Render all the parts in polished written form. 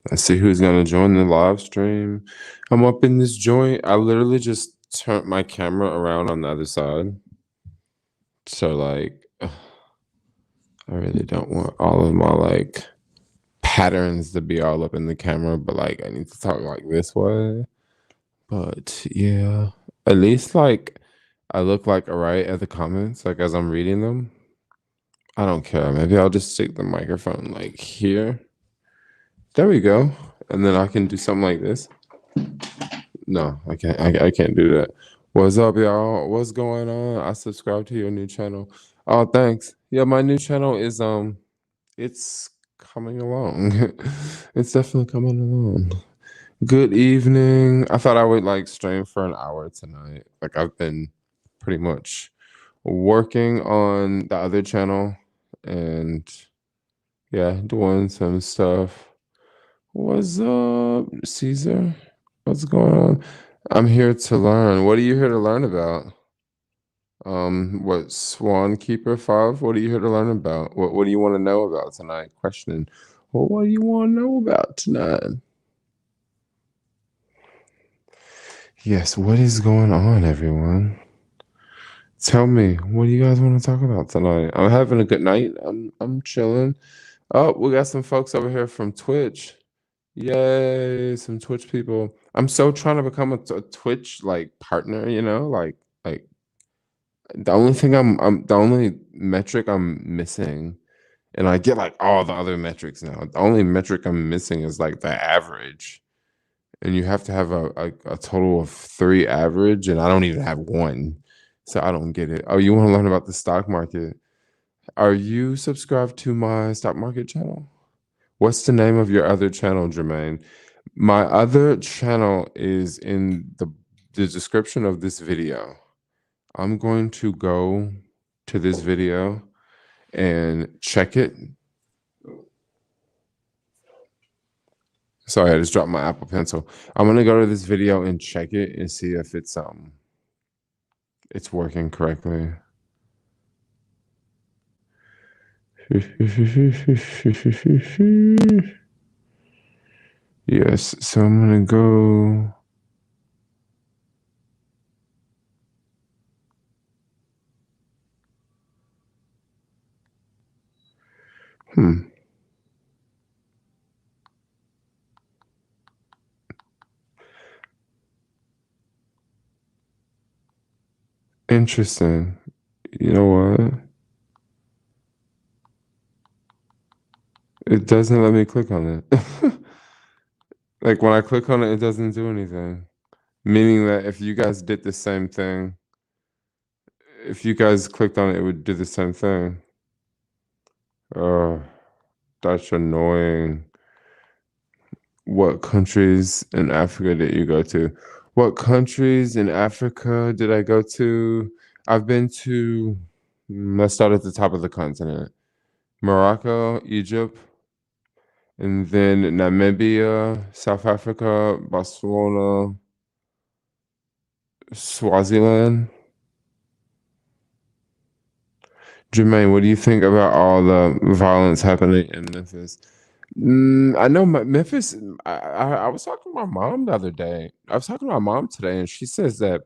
Let's see who's gonna join the live stream. I'm up in this joint. I literally just turned my camera around on the other side. So like I really don't want all of my like patterns to be all up in the camera, but like I need to talk like this way. But yeah, at least like I look like alright at the comments, like as I'm reading them. I don't care. Maybe I'll just stick the microphone like here. There we go. And then I can do something like this. No, I can't. I can't do that. What's up, y'all? What's going on? I subscribed to your new channel. Oh, thanks. Yeah, my new channel is it's coming along. It's definitely coming along. Good evening. I thought I would like stream for an hour tonight. Like I've been pretty much working on the other channel and yeah, doing some stuff. What's up, Caesar? What's going on? I'm here to learn. What are you here to learn about? What Swan Keeper 5? What are you here to learn about? What do you want to know about tonight? Questioning. Well, what do you want to know about tonight? Yes, what is going on, everyone? Tell me, what do you guys want to talk about tonight? I'm having a good night. I'm chilling. Oh, we got some folks over here from Twitch. Yay, some Twitch people. I'm so trying to become a Twitch like partner, you know, like the only thing I'm the only metric I'm missing, and I get like all the other metrics now. The only metric I'm missing is like the average. And you have to have a total of 3 average, and I don't even have 1. So I don't get it. Oh, you want to learn about the stock market? Are you subscribed to my stock market channel? What's the name of your other channel, Jermaine? My other channel is in the description of this video. I'm going to go to this video and check it. Sorry, I just dropped my Apple Pencil. I'm gonna go to this video and check it and see if it's working correctly. Yes, so I'm gonna go. Interesting. You know what? It doesn't let me click on it. Like when I click on it, it doesn't do anything. Meaning that if you guys did the same thing, if you guys clicked on it, it would do the same thing. Oh, that's annoying. What countries in Africa did you go to? What countries in Africa did I go to? I've been to, let's start at the top of the continent. Morocco, Egypt, and then Namibia, South Africa, Botswana, Swaziland. Jermaine, what do you think about all the violence happening in Memphis? I know Memphis. I was talking to my mom the other day. I was talking to my mom today, and she says that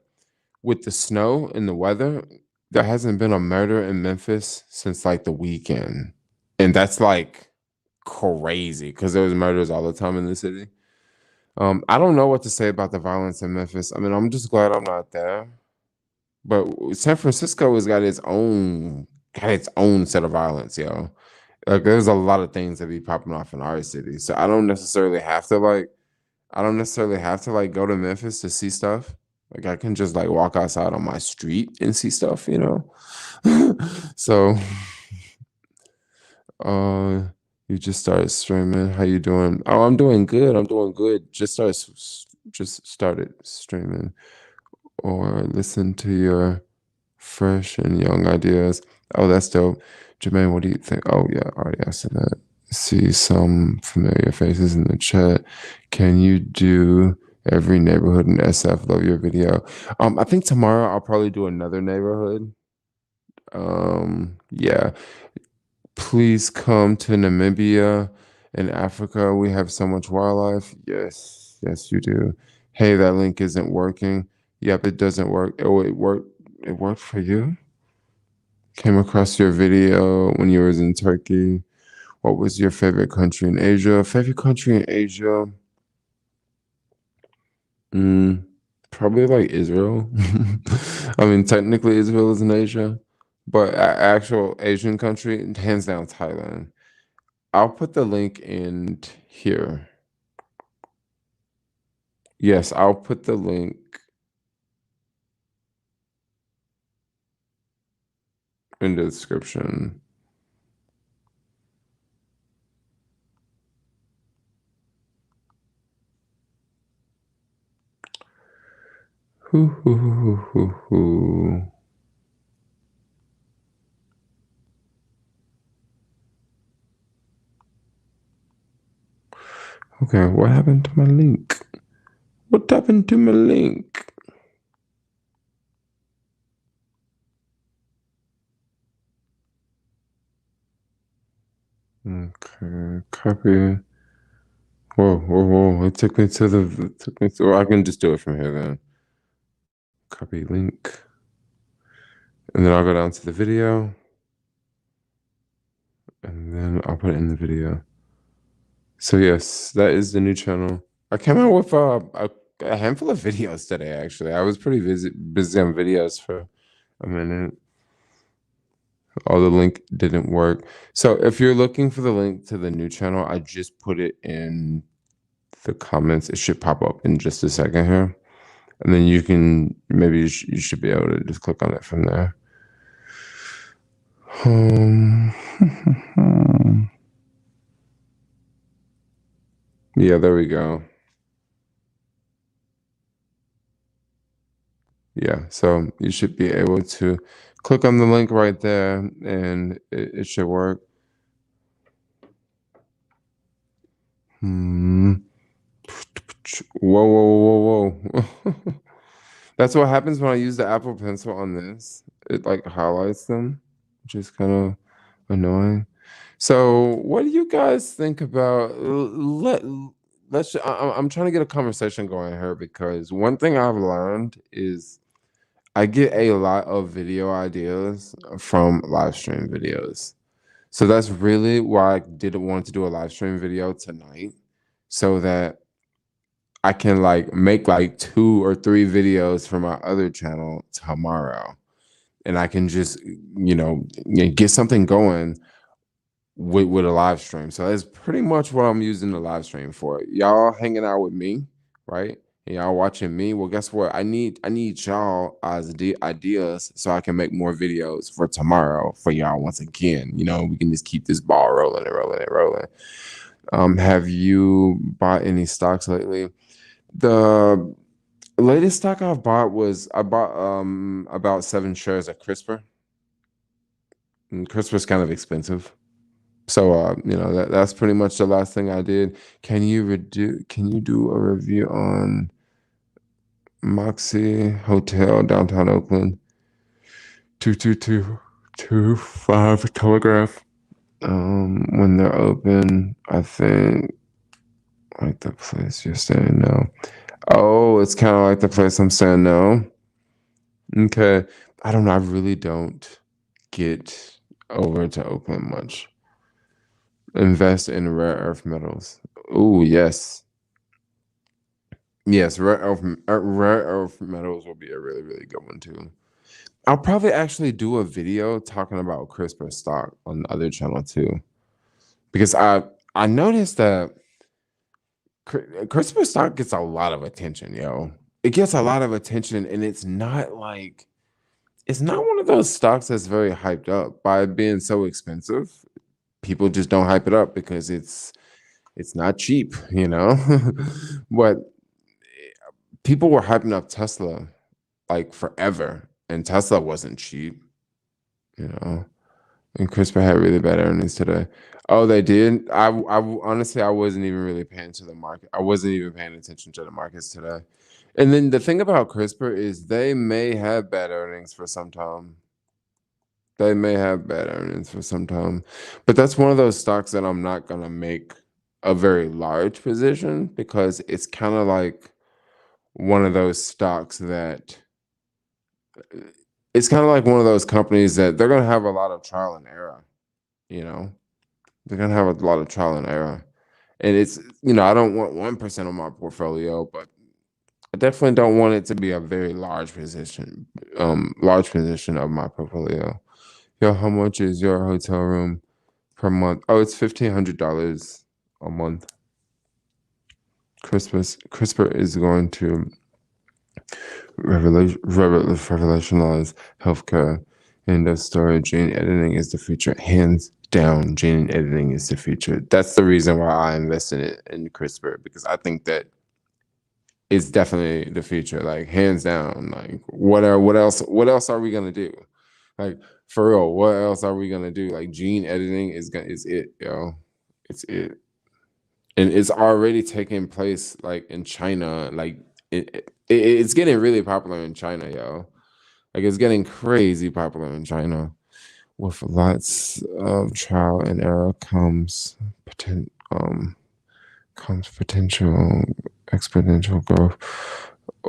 with the snow and the weather, there hasn't been a murder in Memphis since like the weekend, and that's like crazy because there was murders all the time in the city. I don't know what to say about the violence in Memphis. I mean, I'm just glad I'm not there. But San Francisco has got its own set of violence, yo. Like there's a lot of things that be popping off in our city. So I don't necessarily have to like go to Memphis to see stuff. Like I can just like walk outside on my street and see stuff, you know. So You just started streaming. How you doing? Oh, I'm doing good. I'm doing good. Just started streaming or listen to your fresh and young ideas. Oh, that's dope. Jermaine, what do you think? Oh, yeah, I already answered that. See some familiar faces in the chat. Can you do every neighborhood in SF? Love your video. I think tomorrow I'll probably do another neighborhood. Yeah. Please come to Namibia in Africa. We have so much wildlife. Yes, yes, you do. Hey, that link isn't working. Yep, it doesn't work. Oh, it worked. It worked for you? Came across your video when you was in Turkey. What was your favorite country in Asia? Favorite country in Asia? Mm, probably like Israel. I mean, technically Israel is in Asia, but actual Asian country, hands down Thailand. I'll put the link in here. Yes, I'll put the link in the description. Hoo, hoo, hoo, hoo, hoo. Okay, what happened to my link? What happened to my link? Okay, copy. Whoa, whoa, whoa. It took me to well, I can just do it from here then. Copy link. And then I'll go down to the video. And then I'll put it in the video. So yes, that is the new channel. I came out with a handful of videos today, actually. I was pretty busy on videos for a minute. Oh, the link didn't work. So if you're looking for the link to the new channel, I just put it in the comments. It should pop up in just a second here. And then you can, maybe you should be able to just click on it from there. Yeah, there we go. Yeah, so you should be able to click on the link right there and it should work. Whoa, whoa, whoa, whoa, whoa. That's what happens when I use the Apple Pencil on this. It like highlights them, which is kind of annoying. So, what do you guys think about I'm trying to get a conversation going here because one thing I've learned is I get a lot of video ideas from live stream videos. So that's really why I did want to do a live stream video tonight so that I can like make like 2 or 3 videos for my other channel tomorrow. And I can just, get something going with a live stream. So that's pretty much what I'm using the live stream for. Y'all hanging out with me, right? And y'all watching me. Well, guess what? I need y'all as ideas so I can make more videos for tomorrow for y'all once again. We can just keep this ball rolling and rolling and rolling. Have you bought any stocks lately? The latest stock I bought about 7 shares of Crispr. And Crispr's kind of expensive. So that's pretty much the last thing I did. Can you do a review on Moxie Hotel downtown Oakland? 22225 Telegraph. When they're open, I think like the place you're saying no. Oh, it's kind of like the place I'm saying no. Okay. I don't know. I really don't get over to Oakland much. Invest in rare earth metals. Oh, yes. Yes, rare earth metals will be a really, really good one too. I'll probably actually do a video talking about CRISPR stock on the other channel too. Because I noticed that CRISPR stock gets a lot of attention, yo. It gets a lot of attention, and it's not one of those stocks that's very hyped up by being so expensive. people just don't hype it up because it's not cheap, you know. But people were hyping up Tesla like forever, and Tesla wasn't cheap, you know. And Crispr had really bad earnings today. Oh, they did. Honestly, I wasn't even really paying to the market. I wasn't even paying attention to the markets today. And then the thing about Crispr is they may have bad earnings for some time. They may have bad earnings for some time, but that's one of those stocks that I'm not gonna make a very large position because it's kind of like one of those stocks that it's kind of like one of those companies that they're gonna have a lot of trial and error. You know, they're gonna have a lot of trial and error, and it's I don't want 1% of my portfolio, but I definitely don't want it to be a very large position of my portfolio. Yo, how much is your hotel room per month? Oh, it's $1,500 a month. CRISPR is going to revolutionize healthcare. And the story, gene editing is the future. Hands down, gene editing is the future. That's the reason why I invested in CRISPR, because I think that it's definitely the future. Like hands down. Like what else are we gonna do? Like for real, what else are we gonna do? Like gene editing is it, yo. It's it. And it's already taking place like in China. Like it's getting really popular in China, yo. Like it's getting crazy popular in China. With lots of trial and error comes potential exponential growth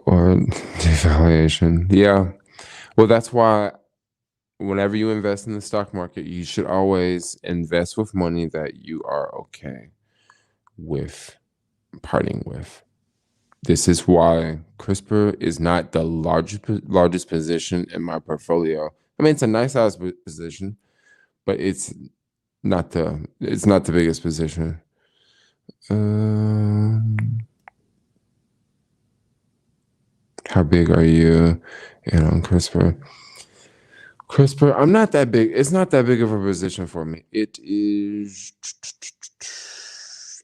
or devaluation. Yeah. Well, that's why whenever you invest in the stock market, you should always invest with money that you are okay with parting with. This is why CRISPR is not the largest position in my portfolio. I mean, it's a nice size position, but it's not the biggest position. How big are you in on CRISPR? CRISPR, I'm not that big. It's not that big of a position for me. It is.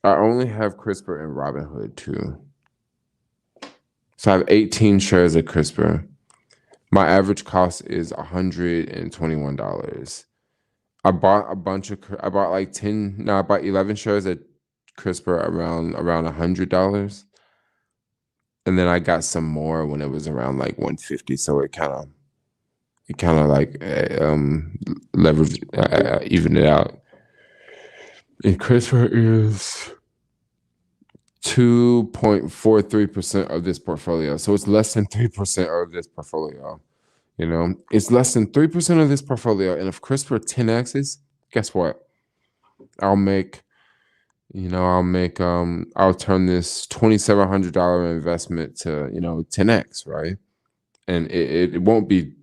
I only have CRISPR in Robinhood too. So I have 18 shares of CRISPR. My average cost is $121. I bought like 10. No, I bought 11 shares at CRISPR around $100, and then I got some more when it was around like 150. So it kind of like leveraged, evened it out. And CRISPR is 2.43% of this portfolio, so it's less than 3% of this portfolio. It's less than 3% of this portfolio. And if CRISPR 10x's, guess what? I'll turn this $2,700 investment to, 10x, right? And it won't be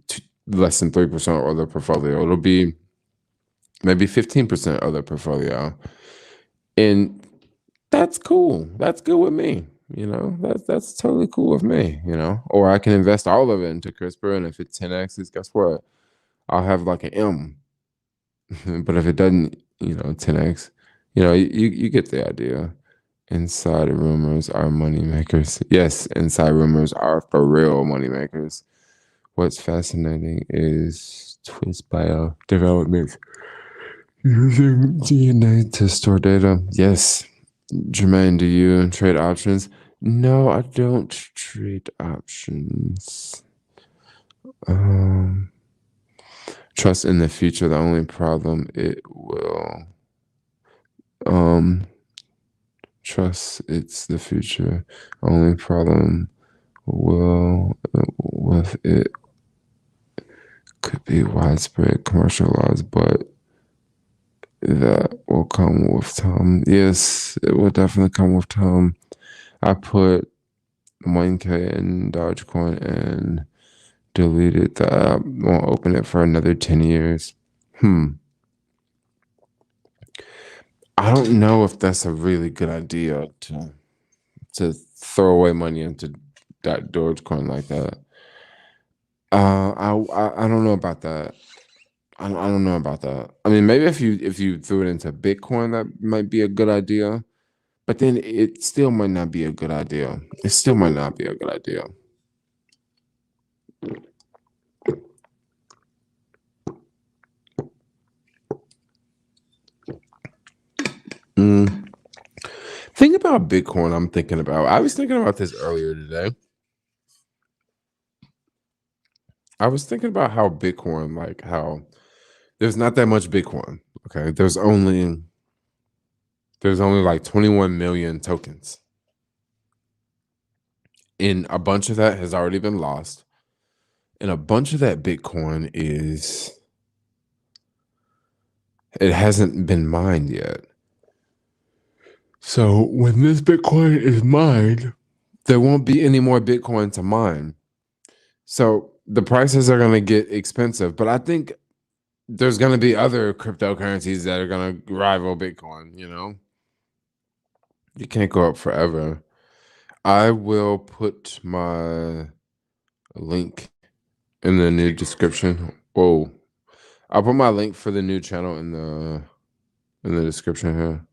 less than 3% of the portfolio. It'll be maybe 15% of the portfolio. And that's cool. That's good with me. That's totally cool with me, or I can invest all of it into CRISPR, and if it 10x's, guess what? I'll have like an M. But if it doesn't, 10x, you get the idea. Inside rumors are money makers. Yes, inside rumors are for real money makers. What's fascinating is twist bio development using DNA to store data. Yes. Jermaine, do you trade options? No, I don't trade options. Trust in the future. The only problem it will. Trust it's the future. Only problem will with it could be widespread commercial laws, but that will come with time. Yes, it will definitely come with time. I put 1K in Dogecoin and deleted the app. Won't open it for another 10 years. I don't know if that's a really good idea to throw away money into that Dogecoin like that. I don't know about that. I don't know about that. I mean, maybe if you threw it into Bitcoin, that might be a good idea. But then it still might not be a good idea. It still might not be a good idea. Mm. Think about Bitcoin. I'm thinking about. I was thinking about this earlier today. I was thinking about how Bitcoin, like how there's not that much Bitcoin. Okay, there's only like 21 million tokens, and a bunch of that has already been lost, and a bunch of that Bitcoin it hasn't been mined yet. So when this Bitcoin is mined, there won't be any more Bitcoin to mine. So the prices are going to get expensive, but I think there's going to be other cryptocurrencies that are going to rival Bitcoin, you know? You can't go up forever. I will put my link in the new description. Whoa. I'll put my link for the new channel in the description here.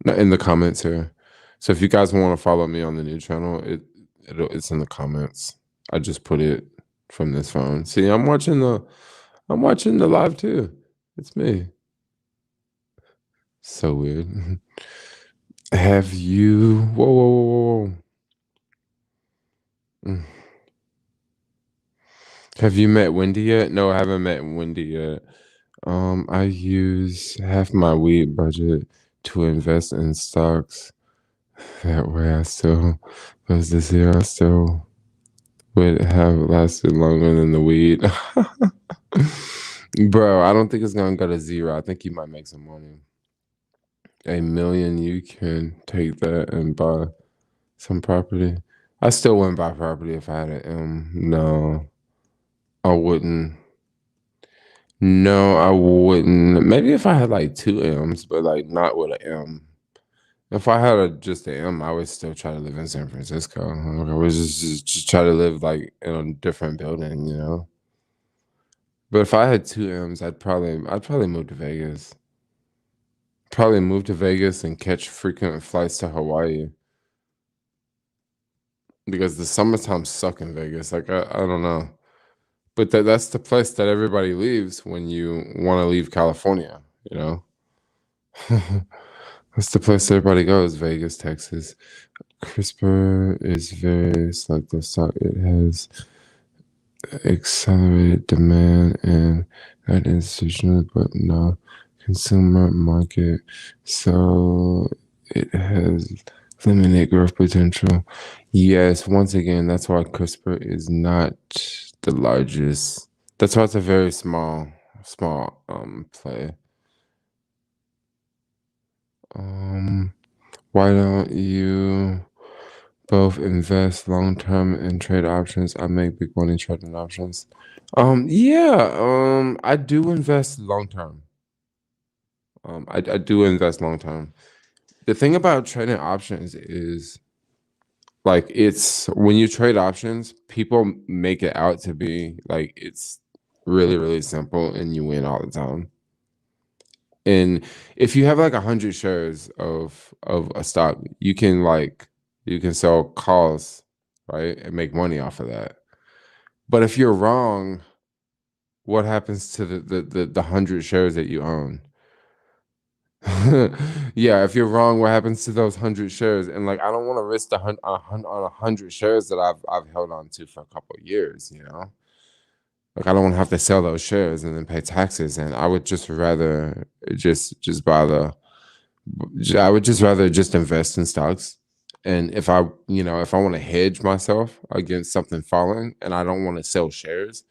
No, in the comments here. So if you guys want to follow me on the new channel, it's in the comments. I just put it from this phone. See, I'm watching the live too. It's me. So weird. Have you whoa. Mm. Have you met Wendy yet? No, I haven't met Wendy yet. I use half my weed budget to invest in stocks. That way I still goes to zero. I still would have lasted longer than the weed. Bro, I don't think it's gonna go to zero. I think you might make some money. 1 million, you can take that and buy some property. I still wouldn't buy property if I had an M. No, I wouldn't. No, I wouldn't. Maybe if I had like two M's, but like not with an M. If I had just an M, I would still try to live in San Francisco. Like, I would just try to live like in a different building, you know. But if I had two M's, I'd probably move to Vegas. Probably move to Vegas and catch frequent flights to Hawaii because the summertime suck in Vegas. Like I don't know, but that's the place that everybody leaves when you want to leave California. You know, that's the place everybody goes. Vegas, Texas. Crispr is very selective stock. It has accelerated demand and that institutional, but no consumer market. So it has limited growth potential. Yes, once again, that's why CRISPR is not the largest. That's why it's a very small play. Why don't you both invest long term and trade options? I make big money trading options. I do invest long term. I do invest long term. The thing about trading options is like it's when you trade options, people make it out to be like it's really, really simple and you win all the time. And if you have like 100 shares of a stock, you can sell calls, right? And make money off of that. But if you're wrong, what happens to the 100 shares that you own? Yeah, if you're wrong, what happens to those 100 shares? And like, I don't want to risk on 100 shares that I've held on to for a couple of years. You know, like I don't want to have to sell those shares and then pay taxes. And I would just rather just buy the. I would just rather just invest in stocks. And if if I want to hedge myself against something falling, and I don't want to sell shares,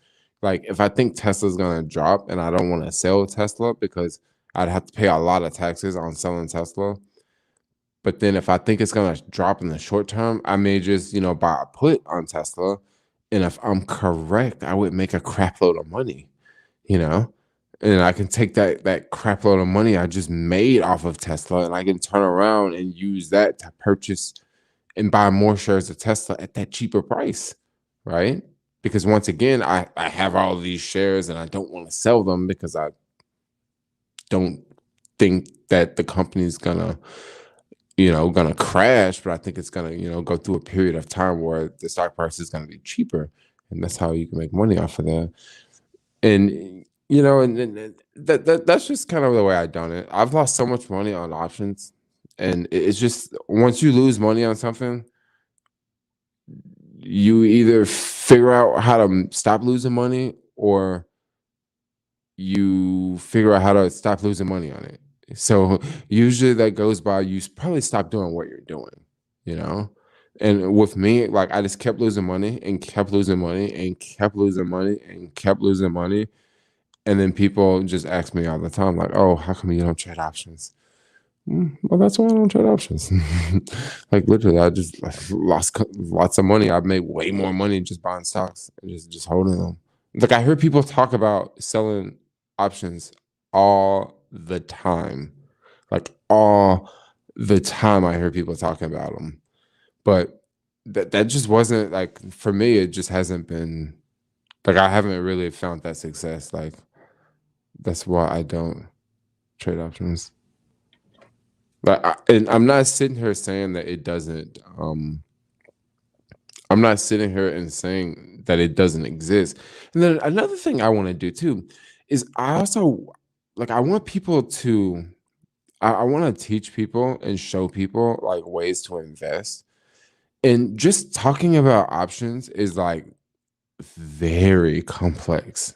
like if I think Tesla's gonna drop and I don't want to sell Tesla because I'd have to pay a lot of taxes on selling Tesla. But then if I think it's gonna drop in the short term, I may just, buy a put on Tesla. And if I'm correct, I would make a crap load of money, you know? And I can take that crap load of money I just made off of Tesla and I can turn around and use that to purchase and buy more shares of Tesla at that cheaper price, right? because once again, I have all these shares and I don't want to sell them because I don't think that the company's gonna crash, but I think it's gonna, go through a period of time where the stock price is gonna be cheaper, and that's how you can make money off of that. And and that's just kind of the way I done it. I've lost so much money on options, and it's just once you lose money on something, you either figure out how to stop losing money, or you figure out how to stop losing money on it. So usually that goes by you probably stop doing what you're doing, you know? And with me, like I just kept losing money and kept losing money and kept losing money and kept losing money. And then people just ask me all the time, like, oh, how come you don't trade options? Well, that's why I don't trade options. Like literally, I just lost lots of money. I've made way more money just buying stocks and just holding them. Like I heard people talk about selling options all the time, like all the time. I hear people talking about them, but that just wasn't like for me. It just hasn't been like I haven't really found that success. Like that's why I don't trade options. And I'm not sitting here saying that it doesn't. I'm not sitting here and saying that it doesn't exist. And then another thing I want to do too is I also like I want people to. I want to teach people and show people like ways to invest. And just talking about options is like very complex.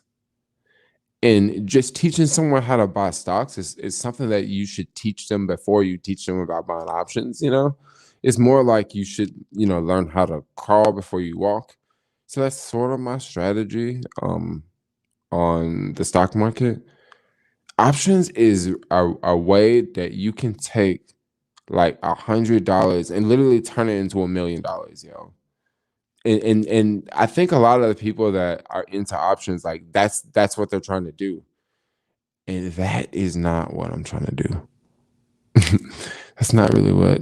And just teaching someone how to buy stocks is something that you should teach them before you teach them about buying options, It's more like you should, learn how to crawl before you walk. So that's sort of my strategy on the stock market. Options is a way that you can take like $100 and literally turn it into $1 million, yo. And I think a lot of the people that are into options, like that's what they're trying to do. And that is not what I'm trying to do. That's not really what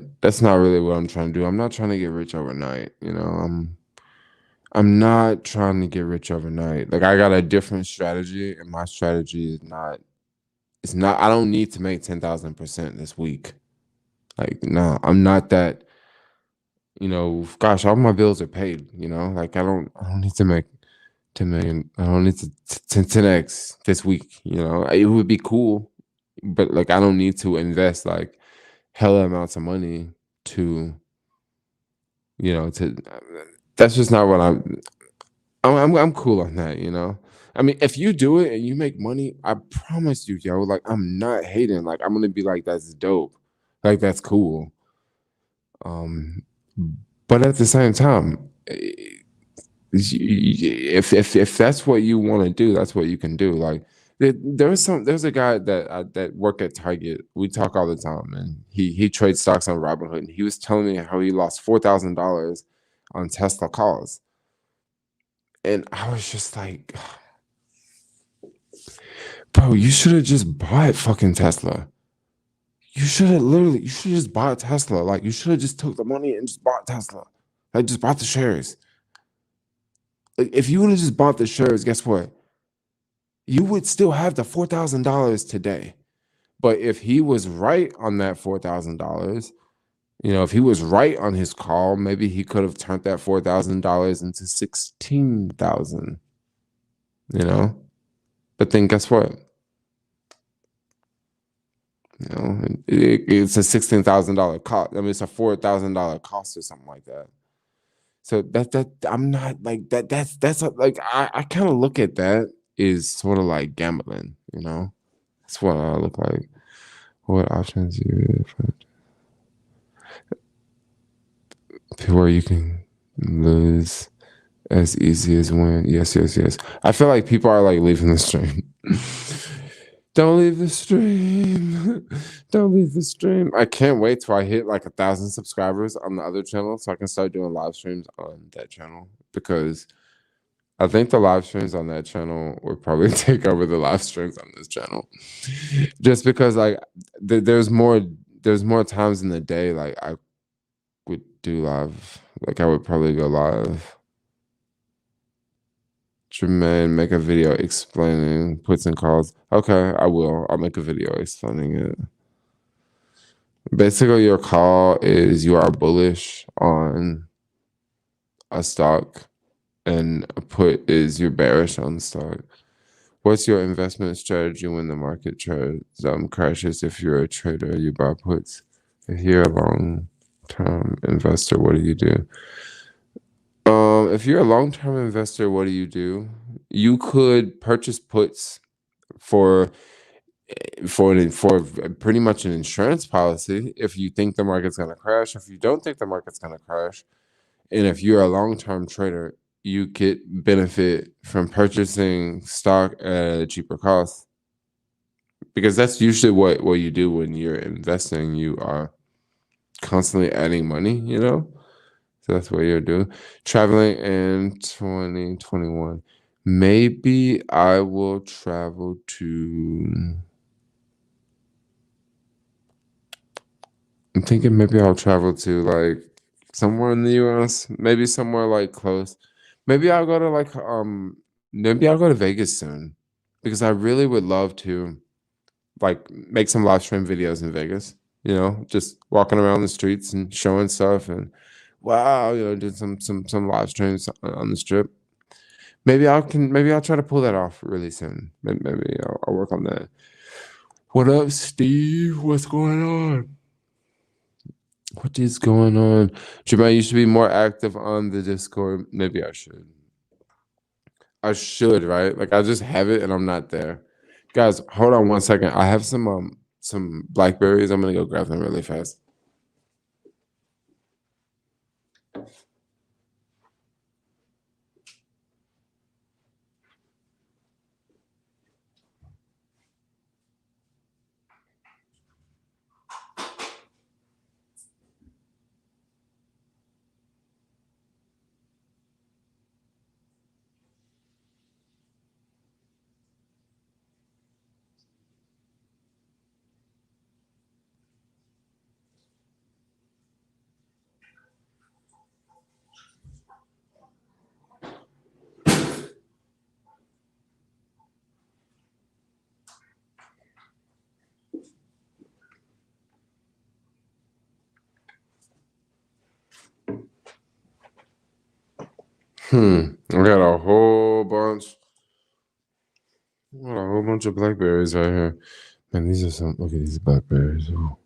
I'm trying to do. I'm not trying to get rich overnight, I'm not trying to get rich overnight. Like I got a different strategy, and my strategy is not it's not I don't need to make 10,000% this week. Like no, I'm not that, gosh, all my bills are paid, like I don't need to make 10 million. I don't need to 10x this week, It would be cool, but like I don't need to invest like hella amounts of money to, to that's just not what I'm cool on that, I mean, if you do it and you make money, I promise you, yo, like I'm not hating. Like I'm gonna be like, that's dope. Like that's cool. Um, but at the same time, if that's what you want to do, that's what you can do. Like there's a guy that work at Target. We talk all the time, and he trades stocks on Robinhood. And he was telling me how he lost $4,000 on Tesla calls, and I was just like, bro, you should have just bought fucking Tesla. You should have just bought Tesla. Like you should have just took the money and just bought Tesla. Like just bought the shares. Like if you would have just bought the shares, guess what? You would still have the $4,000 today. But if he was right on that $4,000, if he was right on his call, maybe he could have turned that $4,000 into 16,000. But then guess what? It's a $16,000 cost. I mean, it's a $4,000 cost or something like that. So that I'm not like that. Like I kind of look at that is sort of like gambling. That's what I look like. What options you where you can lose as easy as win? Yes, yes, yes. I feel like people are like leaving the stream. Don't leave the stream. Don't leave the stream. I can't wait till I hit like 1,000 subscribers on the other channel so I can start doing live streams on that channel, because I think the live streams on that channel would probably take over the live streams on this channel. Just because like there's more times in the day like I would do live. Like I would probably go live. Jermaine, make a video explaining puts and calls. Okay, I will. I'll make a video explaining it. Basically, your call is you are bullish on a stock, and a put is you're bearish on the stock. What's your investment strategy when the market crashes? If you're a trader, you buy puts. If you're a long-term investor, what do you do? If you're a long-term investor, what do you do? You could purchase puts for pretty much an insurance policy if you think the market's going to crash. If you don't think the market's going to crash, and if you're a long-term trader, you get benefit from purchasing stock at a cheaper cost, because that's usually what you do when you're investing. You are constantly adding money, so that's what you're doing. Traveling in 2021, maybe I will travel to, I'm thinking maybe I'll travel to like somewhere in the US, maybe somewhere like close. Maybe I'll go to maybe I'll go to Vegas soon, because I really would love to like make some live stream videos in Vegas, just walking around the streets and showing stuff, and wow, doing some live streams on the strip. Maybe I'll try to pull that off really soon. Maybe I'll work on that. What up, Steve? What's going on? What is going on? Jermaine, you should be more active on the Discord. Maybe I should. I should, right? Like I just have it and I'm not there. Guys, hold on 1 second. I have some blackberries. I'm gonna go grab them really fast. I got a whole bunch. I got a whole bunch of blackberries right here. Man, these are some. Look at these blackberries. Oh.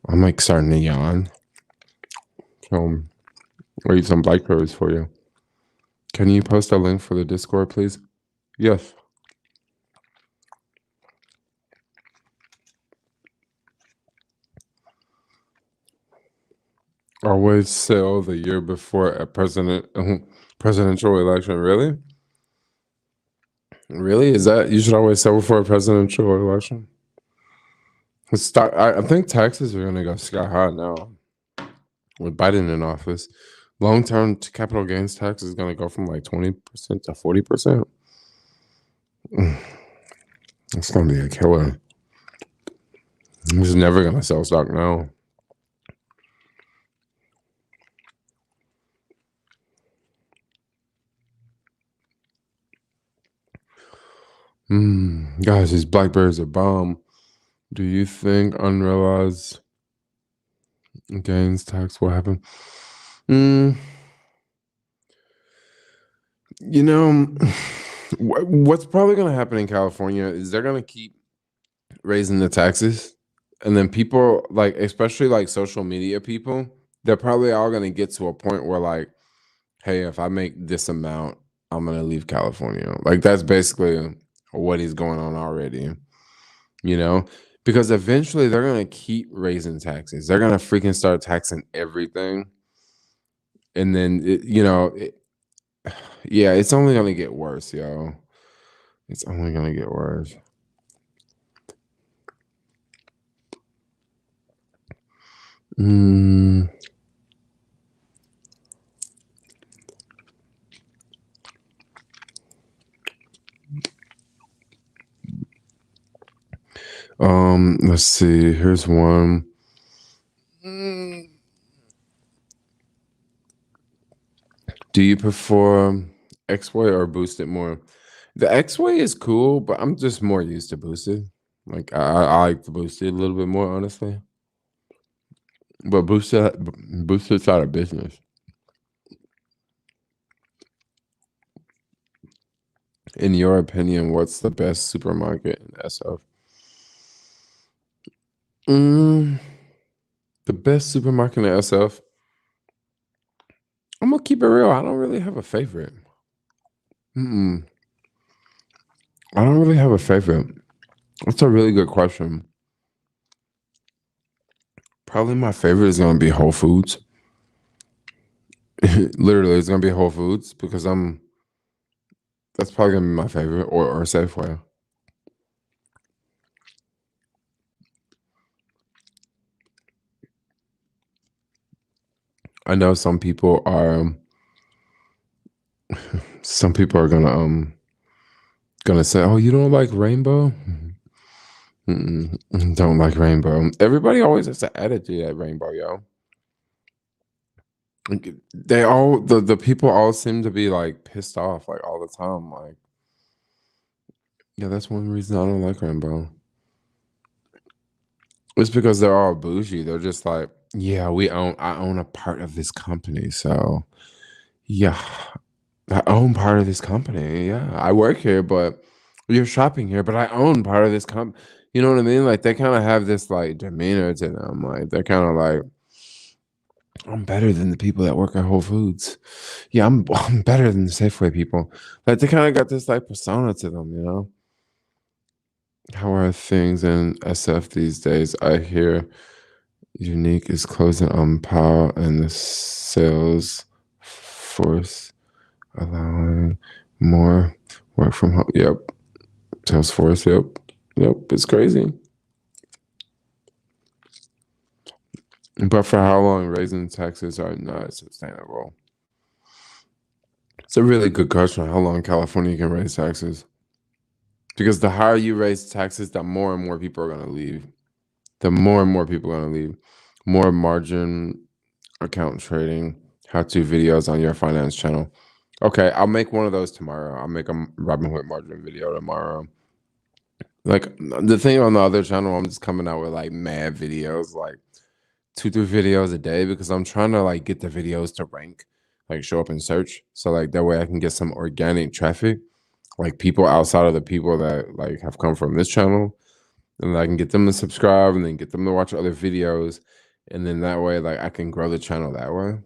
I'm like starting to yawn. So I'll eat some blackberries for you. Can you post a link for the Discord, please? Yes. Always sell the year before a presidential election. Really? Really? Is that you should always sell before a presidential election? I think taxes are gonna go sky high now with Biden in office. Long-term capital gains tax is gonna go from like 20% to 40%. It's gonna be a killer. He's never gonna sell stock now. Guys, these blackberries are bomb. Do you think unrealized gains tax will happen? What's probably going to happen in California is they're going to keep raising the taxes, and then people, like especially like social media people, they're probably all going to get to a point where like, hey, if I make this amount, I'm going to leave California. Like that's basically what is going on already, because eventually they're going to keep raising taxes. They're going to freaking start taxing everything. And then, yeah, it's only going to get worse, yo. It's only going to get worse. Let's see. Here's one. Do you prefer X-Way or boosted more? The X-Way is cool, but I'm just more used to boosted. Like I like the boosted a little bit more, honestly. But boosted's out of business. In your opinion, what's the best supermarket in SF? Mm, the best supermarket in SF. I'm gonna keep it real. I don't really have a favorite. Mm-mm. I don't really have a favorite. That's a really good question. Probably my favorite is gonna be Whole Foods. Literally, it's gonna be Whole Foods because that's probably gonna be my favorite, or Safeway. I know some people are gonna say, "Oh, you don't like Rainbow?" Mm-mm, don't like Rainbow. Everybody always has an attitude at Rainbow, yo. Like, they all the people all seem to be like pissed off like all the time. Like, yeah, that's one reason I don't like Rainbow. It's because they're all bougie. They're just like, yeah, I own a part of this company, so yeah, I own part of this company. Yeah, I work here, but you're shopping here, but I own part of this company. You know what I mean? Like they kind of have this like demeanor to them. Like they're kind of like, I'm better than the people that work at Whole Foods. Yeah, I'm better than the Safeway people. Like they kind of got this like persona to them, you know? How are things in SF these days? I hear Unique is closing on POW and the sales force allowing more work from home. Yep. Salesforce, yep. Yep. It's crazy. But for how long raising taxes are not sustainable? It's a really good question. How long California can raise taxes? Because the higher you raise taxes, the more and more people are going to leave. The more and more people are going to leave. More margin account trading, how-to videos on your finance channel. Okay, I'll make one of those tomorrow. I'll make a Robinhood margin video tomorrow. Like the thing on the other channel, I'm just coming out with like mad videos, like 2, 3 videos a day because I'm trying to like get the videos to rank, like show up in search. So like that way I can get some organic traffic, like people outside of the people that like have come from this channel, and I can get them to subscribe and then get them to watch other videos, and then that way like I can grow the channel that way.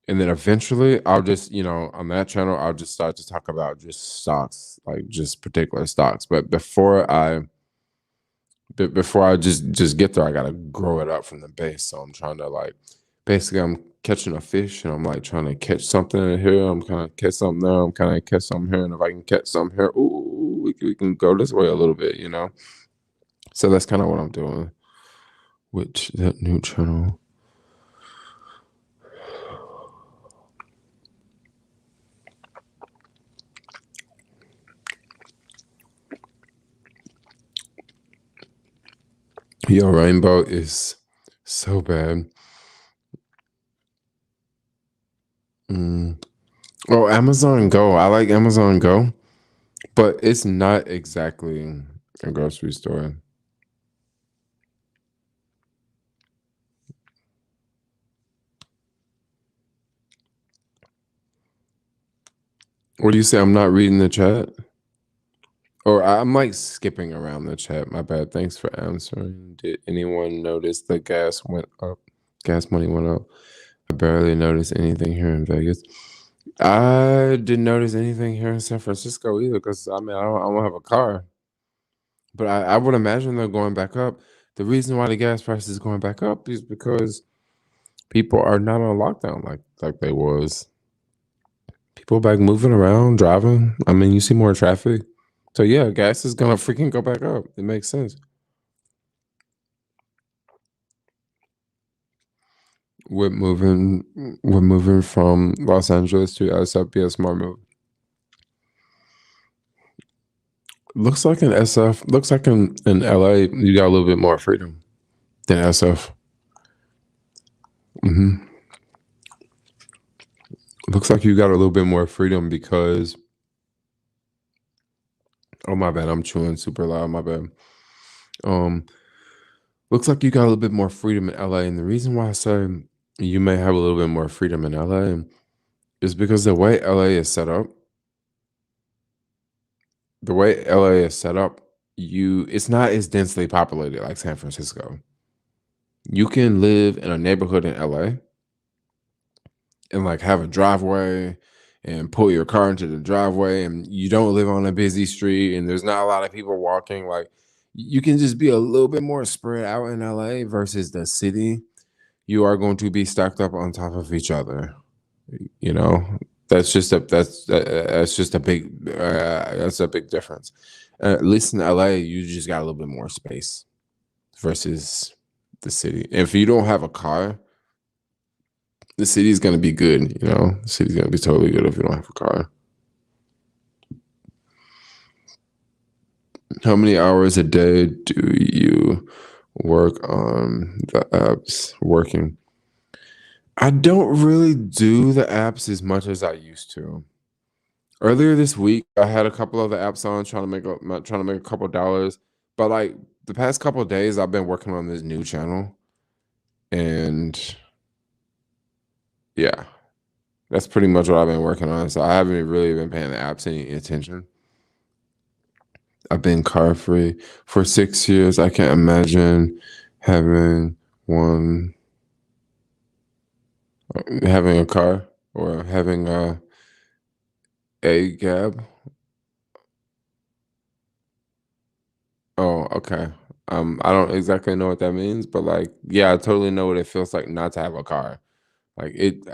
And then eventually I'll just, on that channel, I'll just start to talk about just stocks, like just particular stocks. But before I just get there, I gotta grow it up from the base. So I'm trying to like basically I'm catching a fish and I'm like trying to catch something in here. I'm kind of catch something there. I'm kind of catch something here. And if I can catch something here, ooh, we can go this way a little bit, So that's kind of what I'm doing. Which that new channel. Yo, Rainbow is so bad. Oh, Amazon Go. I like Amazon Go, but it's not exactly a grocery store. What do you say? I'm not reading the chat? Or I'm like skipping around the chat. My bad. Thanks for answering. Did anyone notice the gas went up? Gas money went up. I barely noticed anything here in Vegas. I didn't notice anything here in San Francisco either because I don't have a car. But I would imagine they're going back up. The reason why the gas price is going back up is because people are not on lockdown like they was. People back moving around, driving. I mean, you see more traffic. So yeah, gas is gonna freaking go back up. It makes sense. We're moving from Los Angeles to SF. Be a smart move. Looks like in SF. Looks like in LA, you got a little bit more freedom than SF. Looks looks like you got a little bit more freedom because, oh my bad, I'm chewing super loud, my bad. Um, Looks like you got a little bit more freedom in LA. And the reason why I say you may have a little bit more freedom in LA is because the way LA is set up, it's not as densely populated like San Francisco. You can live in a neighborhood in LA and like have a driveway and pull your car into the driveway, and you don't live on a busy street and there's not a lot of people walking. Like, you can just be a little bit more spread out in LA versus the city. You are going to be stacked up on top of each other. You know, that's just a big difference. At least in LA, you just got a little bit more space versus the city. If you don't have a car, the city's gonna be good. You know, the city's gonna be totally good if you don't have a car. How many hours a day do you work on the apps working? I don't really do the apps as much as I used to. Earlier this week, I had a couple of the apps on trying to make a couple dollars, but like the past couple of days, I've been working on this new channel, and yeah, that's pretty much what I've been working on. So I haven't really been paying the apps any attention. I've been car free for 6 years. I can't imagine having one, having a car or having a cab. Oh, okay. I don't exactly know what that means, but like, yeah, I totally know what it feels like not to have a car. Like it,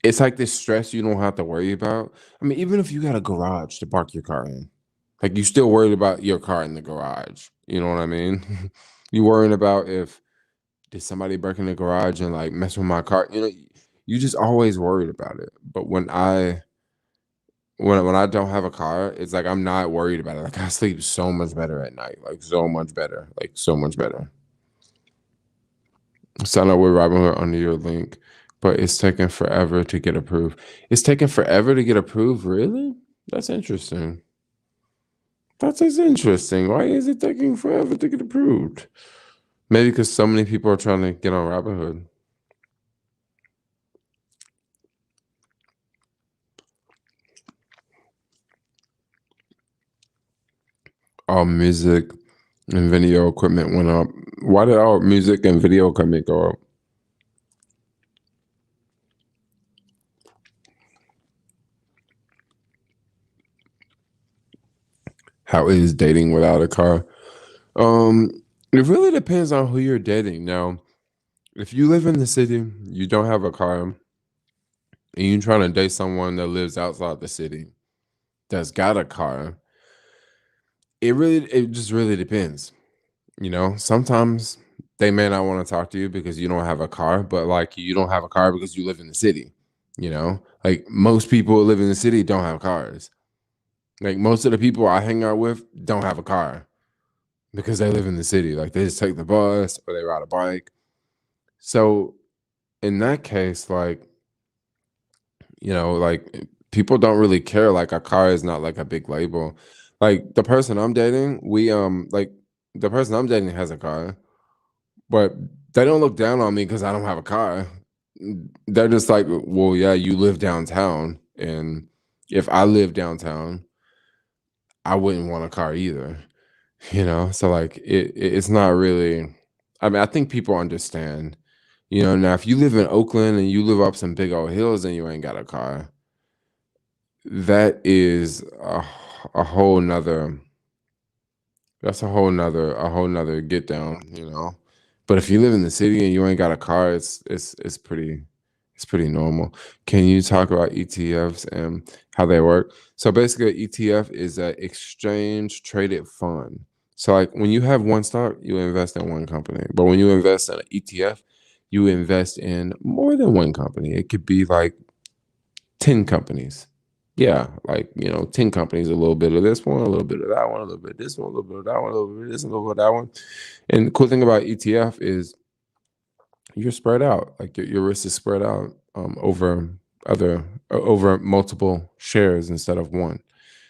it's like this stress you don't have to worry about. I mean, even if you got a garage to park your car in, like you still worried about your car in the garage. You know what I mean? You worrying about if did somebody break in the garage and like mess with my car. You know, you just always worried about it. But when I don't have a car, it's like I'm not worried about it. Like I sleep so much better at night. Like so much better. Like so much better. Sign up with Robinhood under your link, but it's taking forever to get approved. It's taking forever to get approved, really? That's interesting. That is interesting. Why is it taking forever to get approved? Maybe because so many people are trying to get on Robinhood. All music and video equipment went up. Why did all music and video equipment go up? How is dating without a car? Um, it really depends on who you're dating. Now, if you live in the city, you don't have a car, and you're trying to date someone that lives outside the city that's got a car, it just really depends. You know, sometimes they may not want to talk to you because you don't have a car, but like you don't have a car because you live in the city. You know, like most people who live in the city don't have cars. Like most of the people I hang out with don't have a car because they live in the city. Like they just take the bus or they ride a bike. So in that case, like, you know, like people don't really care. Like a car is not like a big label. Like the person I'm dating, like the person I'm dating has a car, but they don't look down on me because I don't have a car. They're just like, well, yeah, you live downtown, and if I live downtown, I wouldn't want a car either. You know, so like it's not really. I mean, I think people understand. You know, now if you live in Oakland and you live up some big old hills and you ain't got a car, that is a whole nother. That's a whole nother get down. You know, but if you live in the city and you ain't got a car, it's pretty normal. Can you talk about ETFs and how they work? So basically, ETF is an exchange traded fund. So like when you have one stock, you invest in one company. But when you invest in an ETF, you invest in more than one company. It could be like 10 companies. Yeah, like 10 companies, a little bit of this one, a little bit of that one, a little bit of this one, a little bit of that one, a little bit of this, a little bit of that one. And the cool thing about ETF is you're spread out. Like your risk is spread out over over multiple shares instead of one.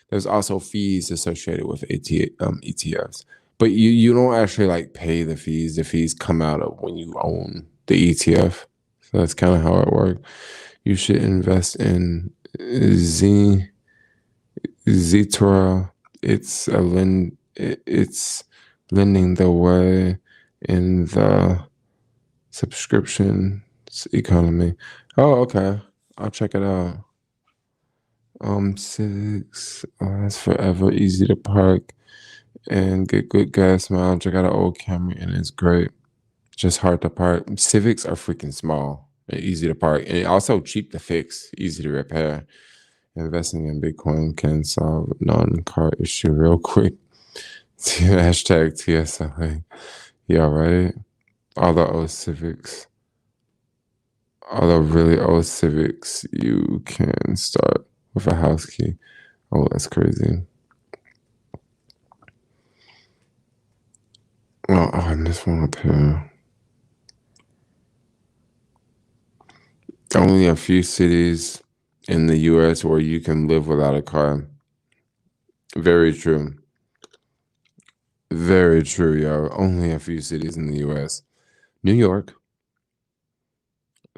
There's also fees associated with ETFs, but you don't actually like pay the fees. The fees come out of when you own the ETF. So that's kind of how it works. You should invest in Z Zetora. It's lending the way in the subscription economy. Oh, okay. I'll check it out. Civics. Oh, that's forever easy to park and get good gas mileage. I got an old Camry and it's great. Just hard to park. Civics are freaking small and easy to park, and also cheap to fix, easy to repair. Investing in Bitcoin can solve non-car issue real quick. Hashtag TSLA. Yeah, right. All the old Civics. All the really old Civics, you can start with a house key. Oh, that's crazy. Oh, I missed one up here. Only a few cities in the US where you can live without a car. Very true. Very true, yo. Only a few cities in the US. New York,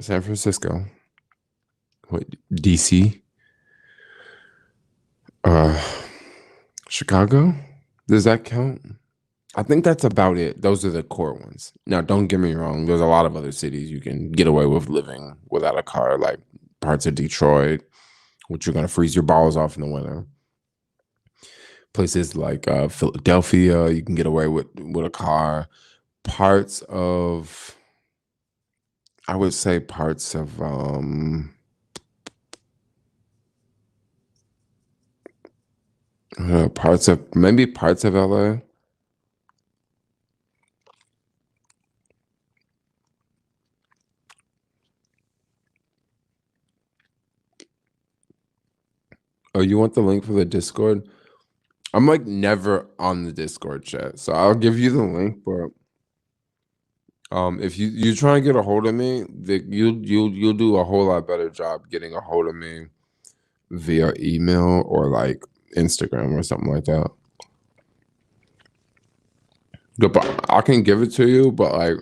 San Francisco, DC, uh, Chicago. Does that count? I think that's about it. Those are the core ones. Now, don't get me wrong. There's a lot of other cities you can get away with living without a car, like parts of Detroit, which you're going to freeze your balls off in the winter. Places like Philadelphia, you can get away with a car. Parts of, I would say parts of parts of LA. Oh, you want the link for the Discord? I'm like never on the Discord chat, so I'll give you the link. But if you try and get a hold of me, you'll do a whole lot better job getting a hold of me via email or like Instagram or something like that. But I can give it to you, but like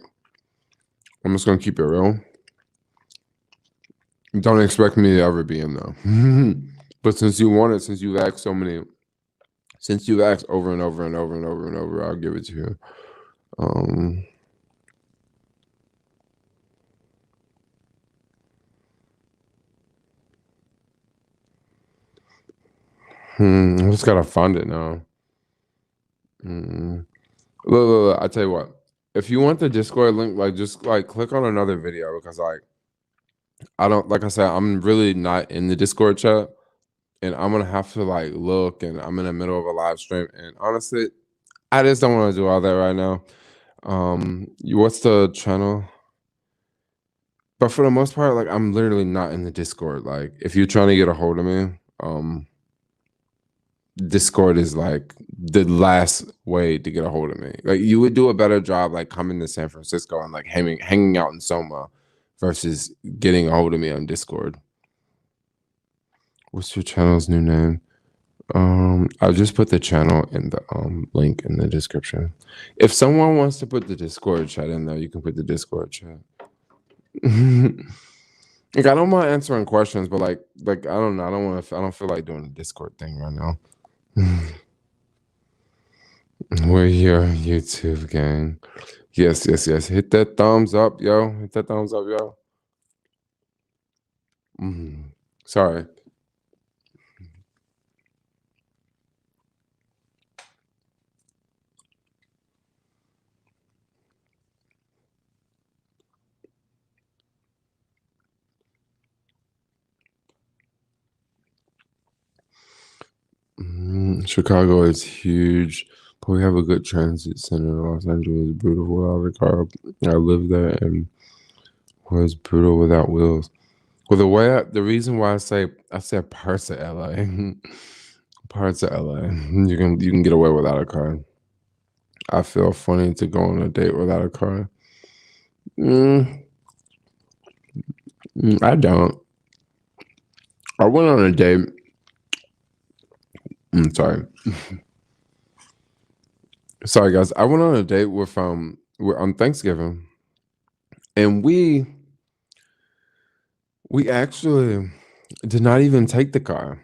I'm just gonna keep it real. Don't expect me to ever be in there. But since you've asked so many, since you've asked over and over and over and over and over, I'll give it to you. I just gotta find it now. Look, I tell you what. If you want the Discord link, like just like click on another video because like I don't like I said, I'm really not in the Discord chat. And I'm gonna have to like look, and I'm in the middle of a live stream, and honestly, I just don't want to do all that right now. What's the channel? But for the most part, like I'm literally not in the Discord. Like if you're trying to get a hold of me, Discord is like the last way to get a hold of me. Like you would do a better job like coming to San Francisco and like hanging out in Soma versus getting a hold of me on Discord. What's your channel's new name? I'll just put the channel in the link in the description. If someone wants to put the Discord chat in there, you can put the Discord chat. Like I don't mind answering questions, but like I don't know. I don't feel like doing the Discord thing right now. We're your YouTube gang. Yes. Hit that thumbs up, yo. Hit that thumbs up, yo. Sorry. Chicago is huge, but we have a good transit center. Los Angeles is brutal without a car. I lived there and was brutal without wheels. Well, the reason why I said parts of LA, parts of LA, you can get away without a car. I feel funny to go on a date without a car. I don't. I went on a date. I'm sorry. Sorry, guys. I went on a date with on Thanksgiving, and we actually did not even take the car.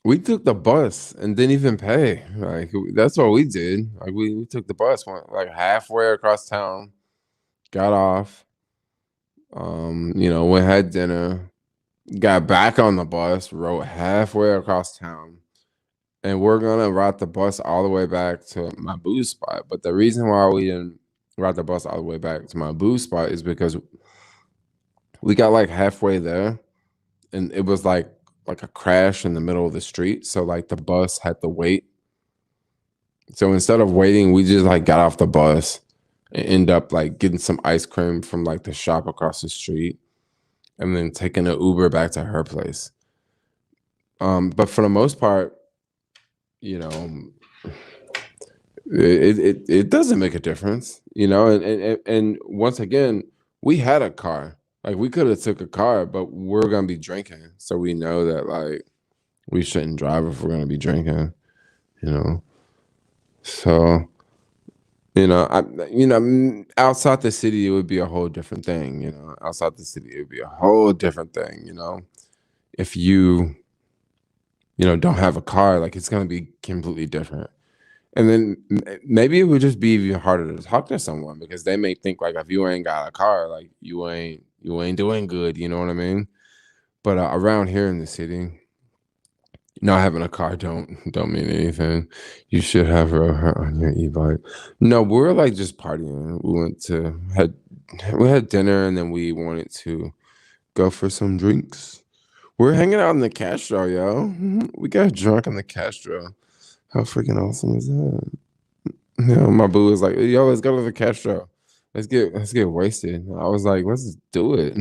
We took the bus and didn't even pay. Like that's what we did. Like we took the bus, went like halfway across town, got off, we had dinner, got back on the bus, rode halfway across town, and we're gonna ride the bus all the way back to my booze spot. But the reason why we didn't ride the bus all the way back to my booze spot is because we got like halfway there, and it was like a crash in the middle of the street. So like the bus had to wait. So instead of waiting, we just like got off the bus and end up like getting some ice cream from like the shop across the street, and then taking an Uber back to her place. But for the most part, you know, it doesn't make a difference, and once again, we had a car. Like we could have took a car, but we're gonna be drinking, so we know that like we shouldn't drive if we're gonna be drinking, you know. So outside the city, it would be a whole different thing. Outside the city, it would be a whole different thing. If don't have a car, like it's gonna be completely different. And then maybe it would just be even harder to talk to someone because they may think like if you ain't got a car, like you ain't doing good. You know what I mean? But around here in the city, not having a car don't mean anything. You should have her on your e-bike. No, we were like just partying. We had dinner and then we wanted to go for some drinks. We're hanging out in the Castro, yo. We got drunk in the Castro. How freaking awesome is that? My boo was like, "Yo, let's go to the Castro. Let's get wasted." I was like, "Let's do it.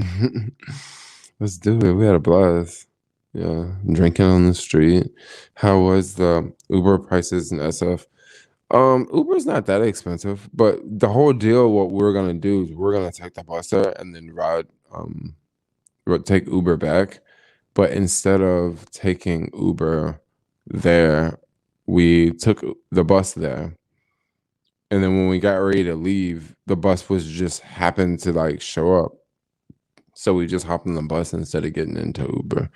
Let's do it." We had a blast. Yeah, drinking on the street. How was the Uber prices and SF? Uber's not that expensive, but the whole deal, what we're gonna do is we're gonna take the bus there and then take Uber back. But instead of taking Uber there, we took the bus there. And then when we got ready to leave, the bus was just happened to like show up. So we just hopped on the bus instead of getting into Uber.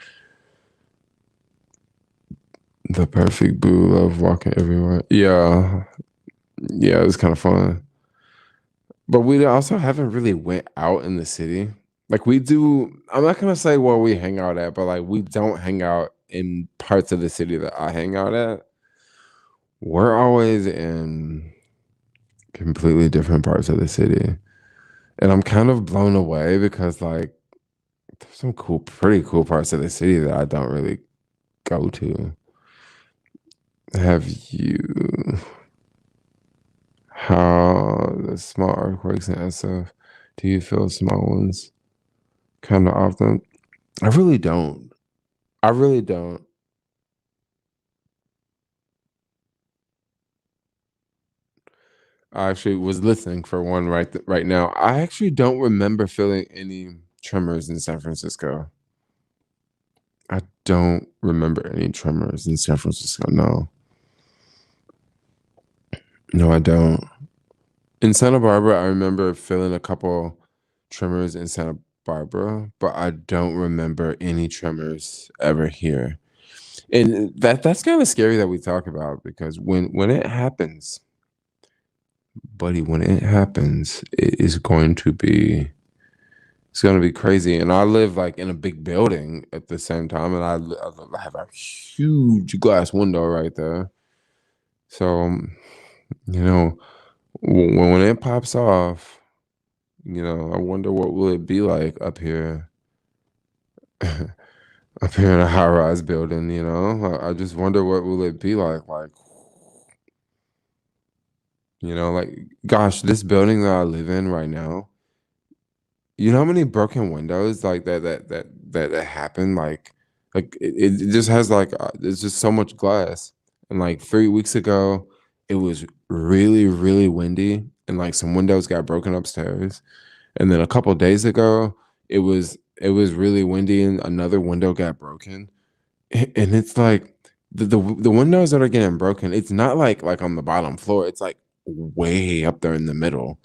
The perfect boo, love walking everywhere. Yeah. Yeah, it was kind of fun. But we also haven't really went out in the city. Like we do, I'm not gonna say where we hang out at, but like we don't hang out in parts of the city that I hang out at. We're always in completely different parts of the city. And I'm kind of blown away because like there's some pretty cool parts of the city that I don't really go to. Have you How the small earthquakes and SF, do you feel small ones kind of often? I really don't. I really don't. I actually was listening for one right now. I actually don't remember feeling any tremors in San Francisco. I don't remember any tremors in San Francisco. No. No, I don't. In Santa Barbara, I remember feeling a couple tremors in Santa Barbara, but I don't remember any tremors ever here. And that's kind of scary that we talk about because when it happens, buddy, when it happens, it's going to be crazy. And I live like in a big building at the same time, and I have a huge glass window right there. So, you know, when it pops off, I wonder what will it be like up here, up here in a high rise building. I just wonder what will it be like, like, gosh, this building that I live in right now. You know how many broken windows like that happen? Like it just has like it's just so much glass. And like 3 weeks ago, it was really really windy, and like some windows got broken upstairs. And then a couple days ago, it was really windy, and another window got broken. And it's like the windows that are getting broken, it's not like on the bottom floor. It's like way up there in the middle.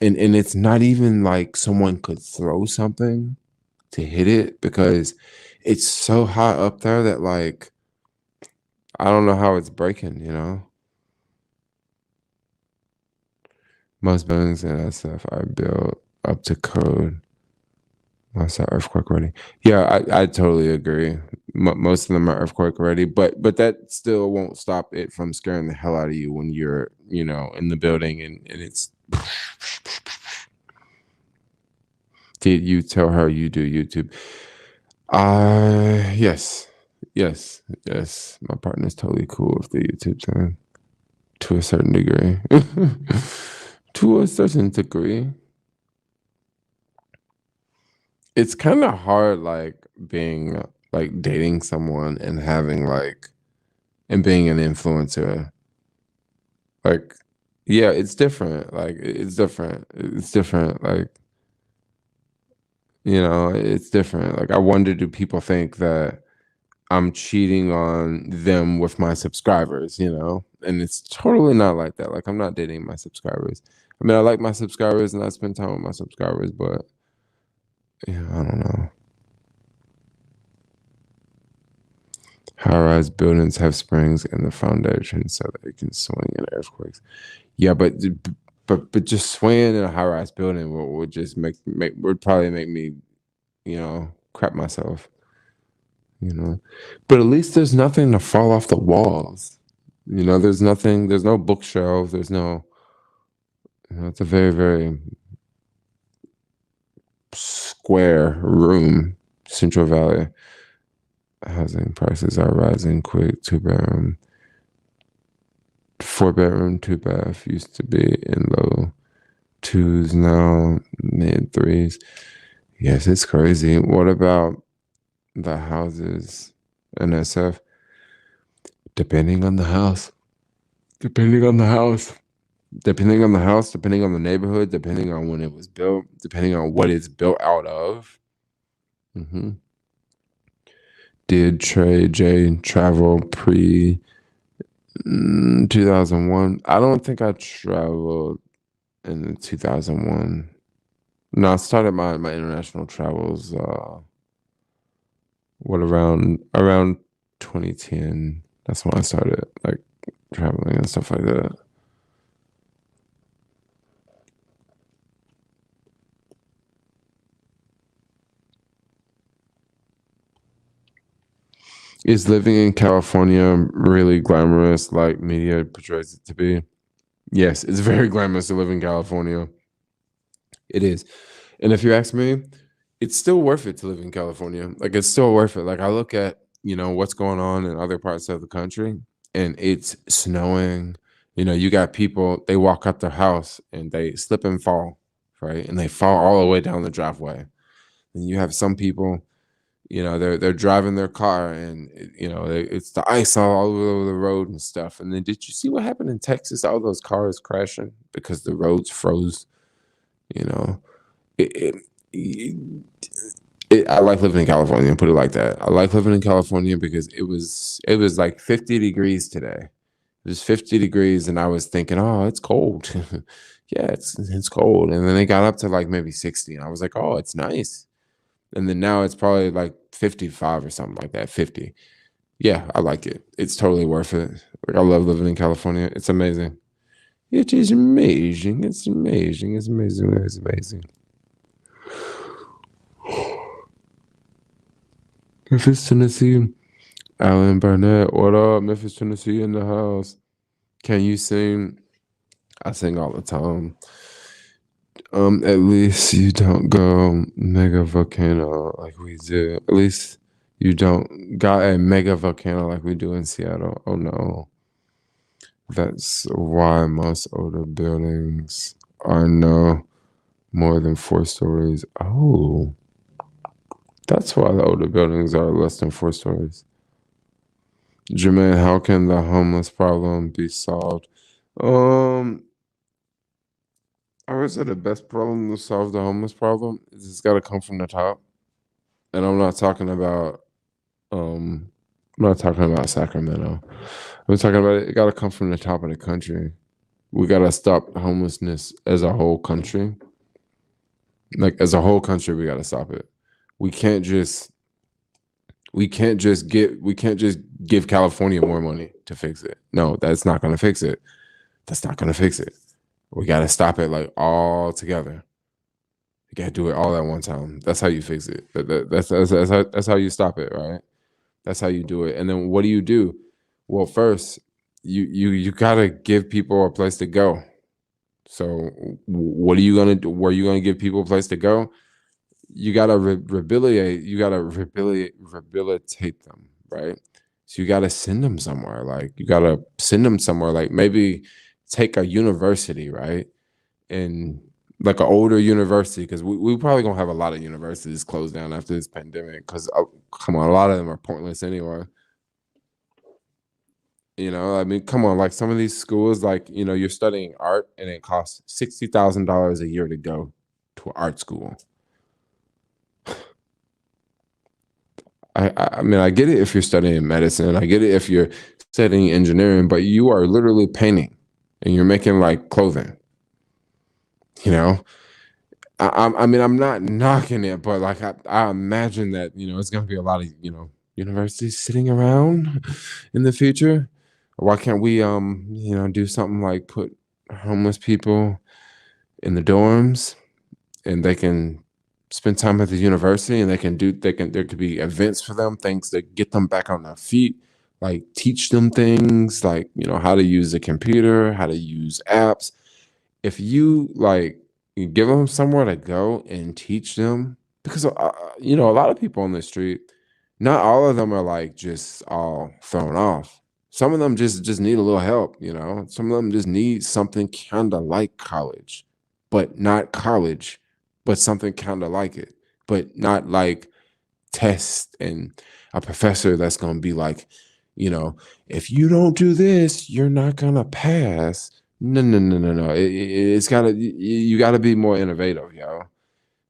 And it's not even like someone could throw something to hit it because it's so high up there that like I don't know how it's breaking, you know? Most buildings in SF are built up to code. Most are earthquake ready. Yeah, I totally agree. Most of them are earthquake ready, but that still won't stop it from scaring the hell out of you when you're, you know, in the building and it's. Did you tell her you do YouTube? Yes, yes. My partner's totally cool with the YouTube thing to a certain degree. To a certain degree. It's kind of hard, like being like dating someone and having like and being an influencer. Like, yeah, it's different. Like, it's different. It's different. Like, you know, it's different. Like, I wonder, do people think that I'm cheating on them with my subscribers, you know? And it's totally not like that. Like, I'm not dating my subscribers. I mean, I like my subscribers and I spend time with my subscribers, but yeah, I don't know. High-rise buildings have springs in the foundation so they can swing in earthquakes. Yeah, but just swinging in a high-rise building would just make would probably make me, you know, crap myself, you know. But at least there's nothing to fall off the walls. You know, there's nothing, there's no bookshelf, there's no, you know, it's a very, very square room, Central Valley. Housing prices are rising quick. Two bedroom, 4 bedroom, two bath used to be in low twos, now mid threes. Yes, it's crazy. What about the houses in SF? Depending on the house, depending on the house, depending on the house, depending on the neighborhood, depending on when it was built, depending on what it's built out of. hmm Did Trey J travel pre 2001? I don't think I traveled in 2001. No, I started my international travels. What around 2010? That's when I started like traveling and stuff like that. Is living in California really glamorous like media portrays it to be? Yes, it's very glamorous to live in California. It is. And if you ask me, it's still worth it to live in California. Like it's still worth it. Like I look at, you know, what's going on in other parts of the country and it's snowing. You know, you got people, they walk up their house and they slip and fall, right? And they fall all the way down the driveway. And you have some people, you know, they're driving their car and you know, it's the ice all over the road and stuff. And then did you see what happened in Texas? All those cars crashing because the roads froze, you know. It, it, I like living in California. Put it like that. I like living in California because it was like 50 degrees today. It was 50 degrees, and I was thinking, oh, it's cold. Yeah, it's cold. And then it got up to like maybe 60, and I was like, oh, it's nice. And then now it's probably like 55 or something like that. 50. Yeah, I like it. It's totally worth it. Like I love living in California. It's amazing. It is amazing. It's amazing. It's amazing. It's amazing. Memphis, Tennessee. Alan Burnett, what up? Memphis, Tennessee in the house. Can you sing? I sing all the time. At least you don't go mega volcano like we do. At least you don't got a mega volcano like we do in Seattle. Oh no. That's why most older buildings are no more than 4 stories. Oh, that's why the older buildings are less than 4 stories. Jermaine, how can the homeless problem be solved? Um, I would say the best problem to solve the homeless problem is it's got to come from the top. And I'm not talking about, um, I'm not talking about Sacramento. I'm talking about it got to come from the top of the country. We got to stop homelessness as a whole country. Like as a whole country, we got to stop it. We can't just we can't just give California more money to fix it. No, that's not going to fix it. That's not going to fix it. We got to stop it like all together. You got to do it all at one time. That's how you fix it. That's how you stop it, right? That's how you do it. And then what do? Well, first, you got to give people a place to go. So what are you going to do? Where are you going to give people a place to go? You got to rehabilitate. You got to rehabilitate them, right? So you got to send them somewhere. Like you got to send them somewhere. Like maybe take a university, right? And like an older university, because we probably gonna have a lot of universities closed down after this pandemic. Because come on, a lot of them are pointless anyway. I mean, come on, like some of these schools, like you're studying art and it costs $60,000 a year to go to an art school. I mean, I get it if you're studying medicine, I get it if you're studying engineering, but you are literally painting and you're making like clothing. You know, I mean, I'm not knocking it, but like I imagine that it's gonna be a lot of universities sitting around in the future. Why can't we do something like put homeless people in the dorms and they can spend time at the university and there could be events for them, things that get them back on their feet, like teach them things like how to use a computer, how to use apps. If you give them somewhere to go and teach them, because a lot of people on the street, not all of them are like just all thrown off. Some of them just need a little help. Some of them just need something kind of like college, but not college, but something kind of like it, but not like test and a professor that's going to be like, if you don't do this, you're not going to pass. No, no, no, no, no. It's got to, you got to be more innovative, yo.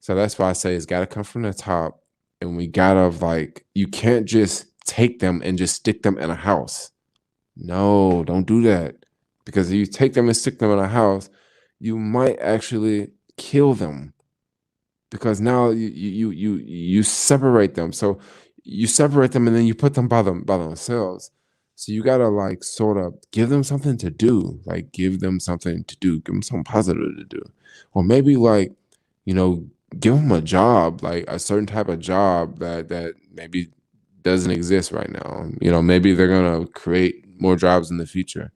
So that's why I say it's got to come from the top. And we got to you can't just take them and just stick them in a house. No, don't do that. Because if you take them and stick them in a house, you might actually kill them. Because now you separate them. So you separate them and then you put them by themselves. So you gotta sort of give them something to do. Like give them something to do. Give them something positive to do. Or maybe give them a job, like a certain type of job that maybe doesn't exist right now. Maybe they're gonna create more jobs in the future.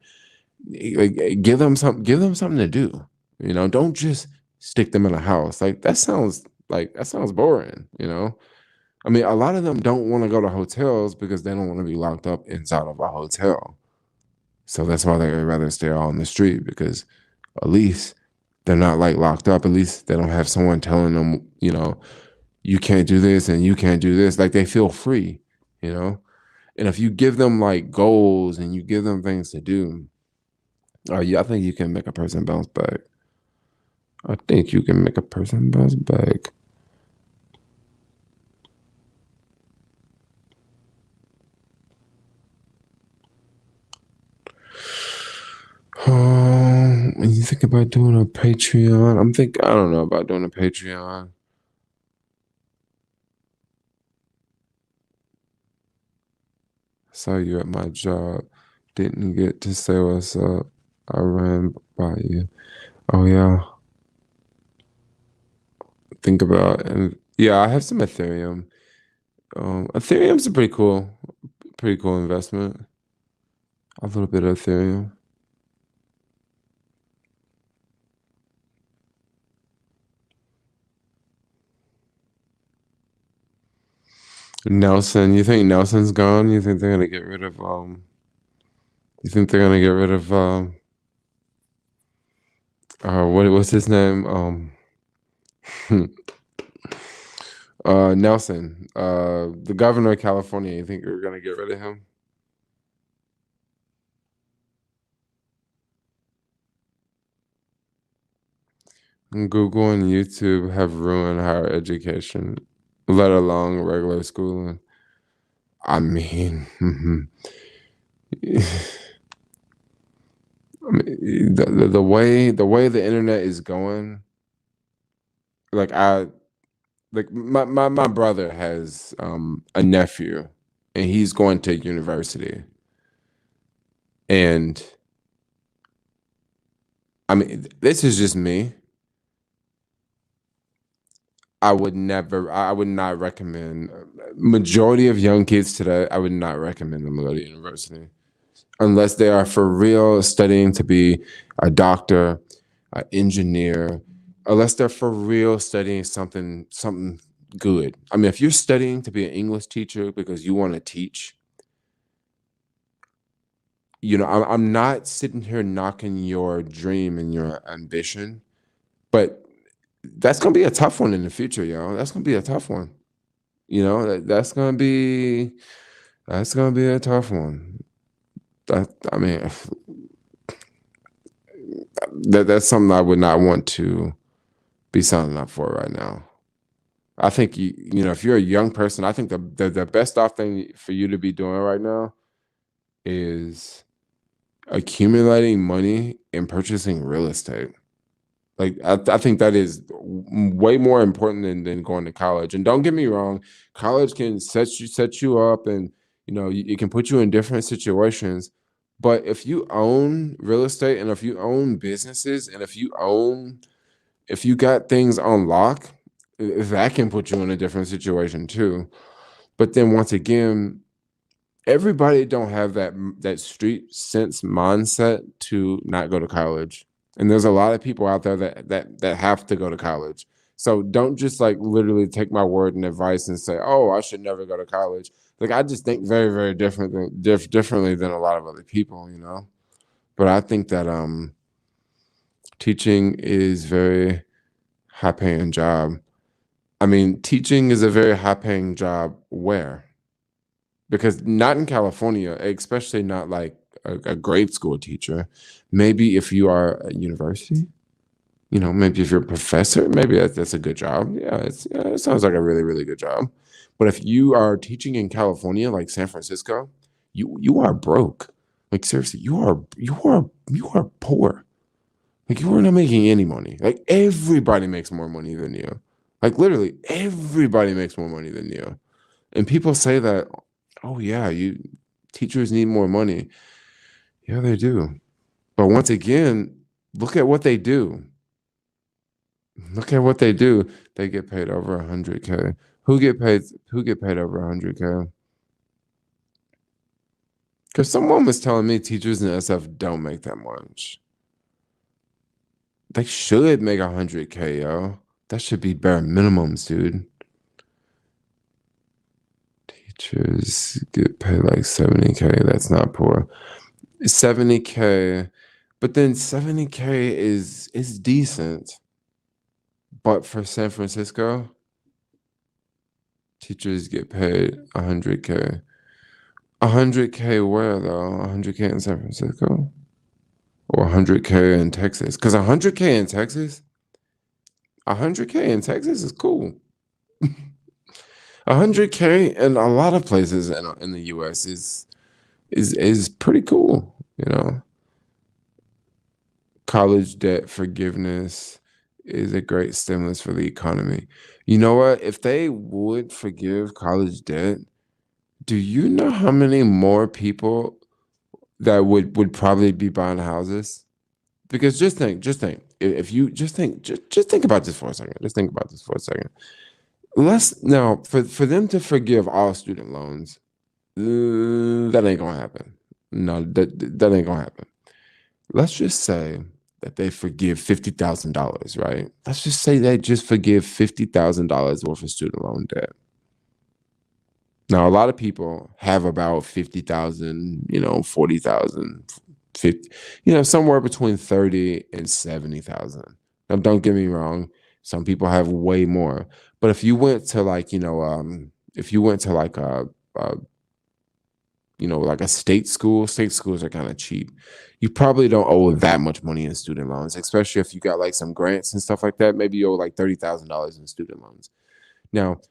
Give them something to do. Don't just stick them in a house. That sounds boring. I mean, a lot of them don't want to go to hotels because they don't want to be locked up inside of a hotel. So that's why they would rather stay out on the street, because at least they're not locked up. At least they don't have someone telling them, you can't do this and you can't do this. Like they feel free, you know? And if you give them goals and you give them things to do, yeah, I think you can make a person bounce back. I think you can make a person bounce back. When you think about doing a Patreon, I don't know about doing a Patreon. Saw you at my job. Didn't get to say what's up. I ran by you. Oh yeah. Think about, and yeah, I have some Ethereum. Ethereum's a pretty cool investment. A little bit of Ethereum. Nelson, you think Nelson's gone? You think they're gonna get rid of you think they're gonna get rid of what's his name? Nelson, the governor of California. You think they're gonna get rid of him? Google and YouTube have ruined higher education, let alone regular schooling. I mean, I mean, the way the internet is going, like my brother has a nephew, and he's going to university, and I mean, this is just me. I would not recommend majority of young kids today. I would not recommend them go to university unless they are for real studying to be a doctor, an engineer, unless they're for real studying something good. I mean, if you're studying to be an English teacher because you want to teach, I'm not sitting here knocking your dream and your ambition, but that's gonna be a tough one in the future, yo. That's gonna be a tough one. That's gonna be a tough one. That I mean, that's something I would not want to be signing up for right now. I think if you're a young person, I think the best off thing for you to be doing right now is accumulating money and purchasing real estate. Like I think that is way more important than going to college. And don't get me wrong, college can set you up, and it can put you in different situations. But if you own real estate, and if you own businesses, and if you got things on lock, that can put you in a different situation too. But then once again, everybody don't have that street sense mindset to not go to college. And there's a lot of people out there that have to go to college. So don't just like literally take my word and advice and say, "Oh, I should never go to college." Like I just think very, very differently than a lot of other people. But I think that teaching is very high paying job. I mean, teaching is a very high paying job where? Because not in California, especially not like a grade school teacher. Maybe if you are at university, maybe if you're a professor, maybe that's a good job. Yeah, it sounds like a really, really good job. But if you are teaching in California, like San Francisco, you are broke. Like seriously, you are poor. Like you are not making any money. Like everybody makes more money than you. Like literally everybody makes more money than you. And people say that, oh yeah, teachers need more money. Yeah, they do. But once again, look at what they do. Look at what they do. They get paid over 100K. Who get paid over 100K? Because someone was telling me teachers in SF don't make that much. They should make 100K, yo. That should be bare minimums, dude. Teachers get paid like 70K. That's not poor. 70K, but then 70K is decent. But for San Francisco, teachers get paid 100K. 100K where though? 100K in San Francisco? Or 100K in Texas? Because 100K in Texas, 100K in Texas is cool. 100K in a lot of places in the US is pretty cool. College debt forgiveness is a great stimulus for the economy. You know what? If they would forgive college debt, do you know how many more people that would probably be buying houses? Because just think, if you just think about this for a second. Just think about this for a second. Let's now for them to forgive all student loans, that ain't gonna happen. No, that ain't gonna happen. Let's just say that they forgive $50,000, right? Let's just say they just forgive $50,000 worth of student loan debt. Now, a lot of people have about 50,000, 40,000, 50, somewhere between 30 and 70,000. Now, don't get me wrong. Some people have way more. But if you went to like, if you went to like like a state schools are kind of cheap. You probably don't owe that much money in student loans, especially if you got like some grants and stuff like that. Maybe you owe like $30,000 in student loans. Now,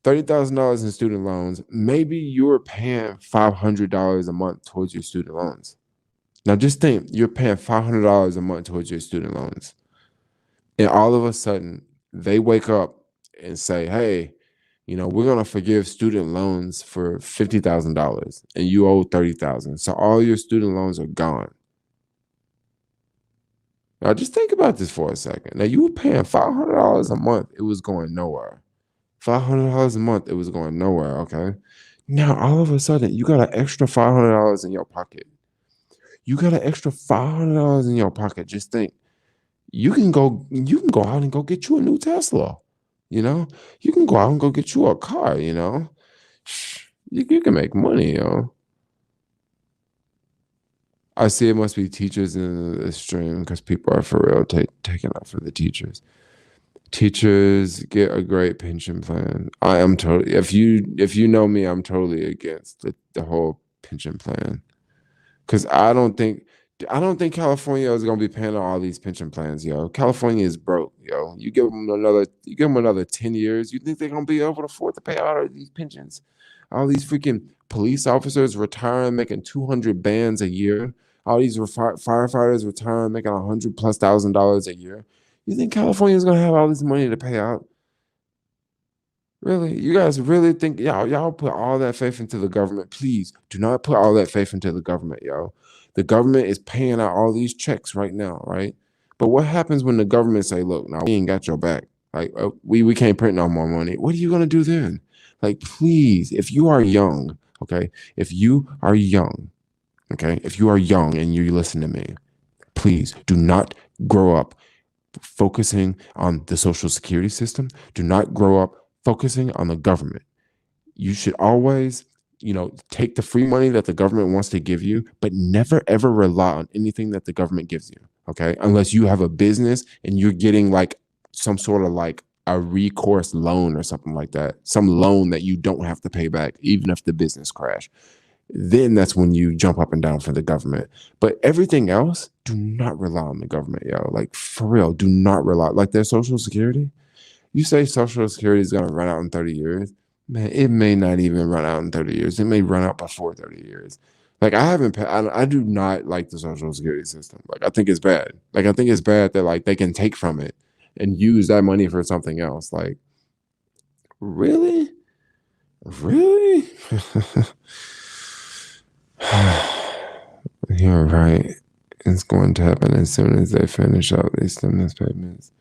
$30,000 in student loans. Maybe you're paying $500 a month towards your student loans. Now, just think you're paying $500 a month towards your student loans. And all of a sudden, they wake up and say, hey, we're going to forgive student loans for $50,000 and you owe $30,000. So all your student loans are gone. Now, just think about this for a second. Now, you were paying $500 a month. It was going nowhere. $500 a month. It was going nowhere. Okay. Now, all of a sudden, you got an extra $500 in your pocket. You got an extra $500 in your pocket. Just think, you can go out and go get you a new Tesla. You can go out and go get you a car. You can make money. I see it must be teachers in the stream because people are for real taking up for the teachers. Teachers get a great pension plan. I am totally, if you know me, I'm totally against the whole pension plan. Because I don't think California is gonna be paying all these pension plans, yo. California is broke, yo. You give them another 10 years, you think they're gonna be able to afford to pay out all these pensions? All these freaking police officers retiring, making 200 bands a year. All these firefighters retiring, making $100,000+ a year. You think California is gonna have all this money to pay out? Really? You guys really think y'all put all that faith into the government? Please do not put all that faith into the government, yo. The government is paying out all these checks right now, right? But what happens when the government say, look, now we ain't got your back. Like we can't print no more money. What are you gonna do then? Like, please, if you are young, okay, if you are young and you listen to me, please do not grow up focusing on the social security system. Do not grow up focusing on the government. You should always, take the free money that the government wants to give you, but never ever rely on anything that the government gives you. Okay. Unless you have a business and you're getting like some sort of like a recourse loan or something like that, some loan that you don't have to pay back, even if the business crash. Then that's when you jump up and down for the government. But everything else, do not rely on the government, yo. Like, for real, do not rely. Like, their Social Security, you say Social Security is going to run out in 30 years. Man, it may not even run out in 30 years. It may run out before 30 years. Like, I do not like the Social Security system. Like, I think it's bad. Like, I think it's bad that, like, they can take from it and use that money for something else. Like, really? Really? You're right. It's going to happen as soon as they finish out these stimulus payments.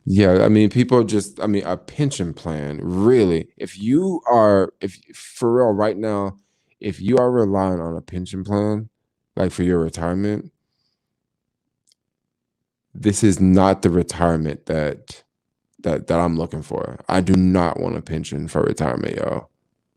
Yeah, I mean, a pension plan, really. If for real right now, if you are relying on a pension plan, like for your retirement, this is not the retirement that I'm looking for. I do not want a pension for retirement, y'all.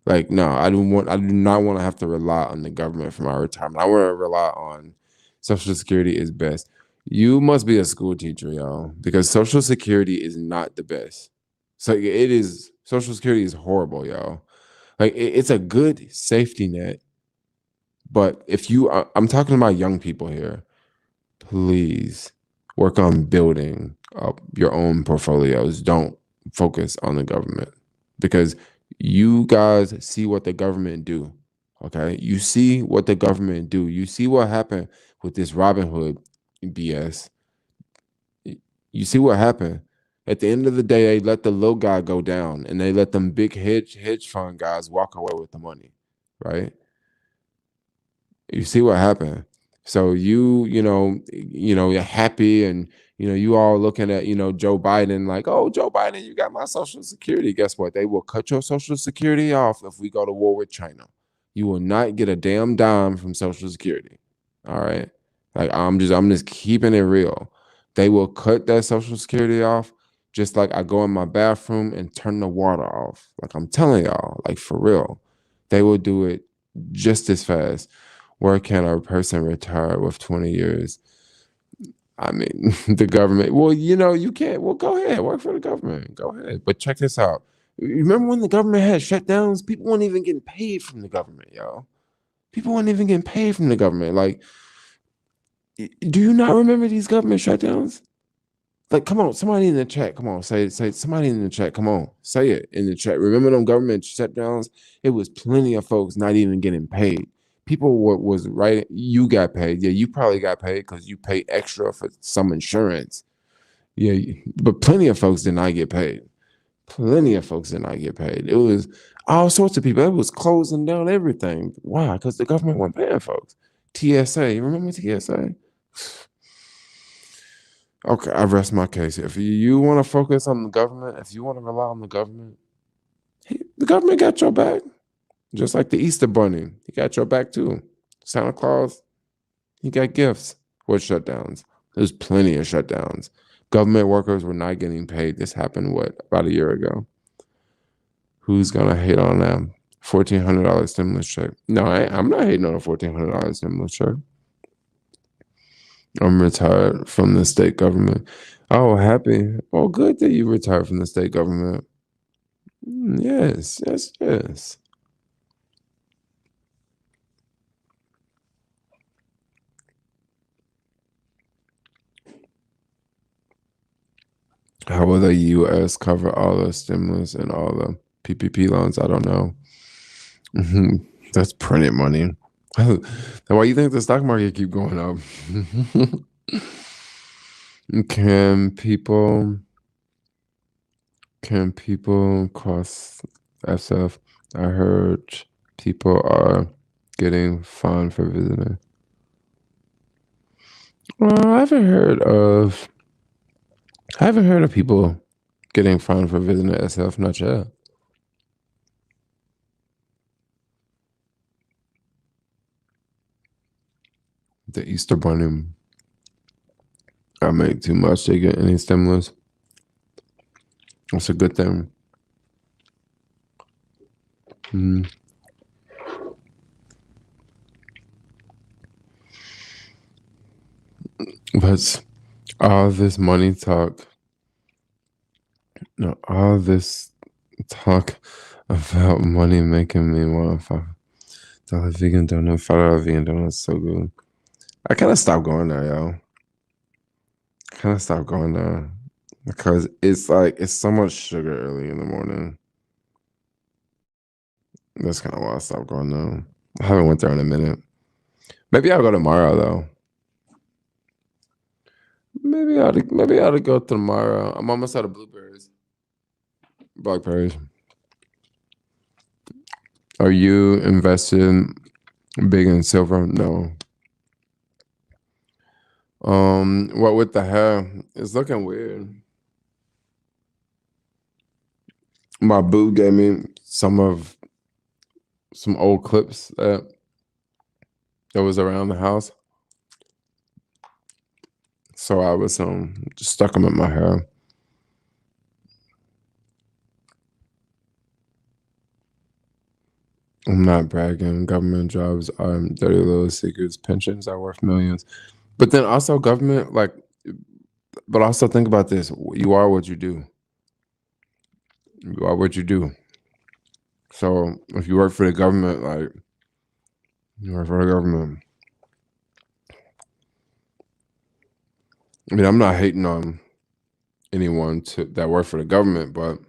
Like, no, I do not want to have to rely on the government for my retirement. I want to rely on Social Security is best. You must be a school teacher, y'all, because Social Security is not the best. So it is. Social Security is horrible, y'all. Like it's a good safety net, but I'm talking about young people here. Please work on building up your own portfolios. Don't focus on the government because you guys see what the government do. Okay. You see what the government do. You see what happened with this Robin Hood BS. You see what happened. At the end of the day, they let the little guy go down and they let them big hedge fund guys walk away with the money. Right. You see what happened. So you're happy and you all looking at Joe Biden like, oh, Joe Biden, you got my Social Security. Guess what? They will cut your Social Security off if we go to war with China. You will not get a damn dime from Social Security. All right. Like I'm just keeping it real. They will cut that Social Security off just like I go in my bathroom and turn the water off. Like I'm telling y'all, like for real. They will do it just as fast. Where can a person retire with 20 years? I mean, the government. Well, you can't. Well, go ahead. Work for the government. Go ahead. But check this out. Remember when the government had shutdowns? People weren't even getting paid from the government, yo. People weren't even getting paid from the government. Like, do you not remember these government shutdowns? Like, come on, somebody in the chat. Come on, say somebody in the chat. Come on, say it in the chat. Remember them government shutdowns? It was plenty of folks not even getting paid. People was right. You got paid. Yeah, you probably got paid because you pay extra for some insurance. Yeah, but plenty of folks did not get paid. Plenty of folks did not get paid. It was all sorts of people. It was closing down everything. Why? Because the government wasn't paying folks. TSA, you remember TSA? Okay, I rest my case. If you want to focus on the government, if you want to rely on the government, the government got your back. Just like the Easter Bunny, he got your back too. Santa Claus, he got gifts. What shutdowns? There's plenty of shutdowns. Government workers were not getting paid. This happened, about a year ago? Who's gonna hate on them? $1,400 stimulus check. No, I'm not hating on a $1,400 stimulus check. I'm retired from the state government. Oh, happy. Oh, good that you retired from the state government. Yes, yes, yes. How will the U.S. cover all the stimulus and all the PPP loans? I don't know. That's printed money. Why you think the stock market keep going up? Can people cross SF? I heard people are getting fined for visiting. Well, I haven't heard of people getting fined for visiting SF. Not yet. The Easter Bunny. I make too much to get any stimulus. That's a good thing. But all this money talk, all this talk about money making me want $5 vegan donut. $5 vegan donut is so good. I kind of stopped going there, yo. Because it's so much sugar early in the morning. That's kind of why I stopped going there. I haven't went there in a minute. Maybe I'll go tomorrow though. Maybe I ought to go tomorrow. I'm almost out of blueberries. Blackberries. Are you invested big in silver? No. What with the hair? It's looking weird. My boo gave me some old clips that was around the house. So I was just stuck them in my hair. I'm not bragging. Government jobs are dirty little secrets. Pensions are worth millions. But then also government, but also think about this. You are what you do. You are what you do. So if you work for the government, you work for the government. I mean, I'm not hating on anyone that work for the government, but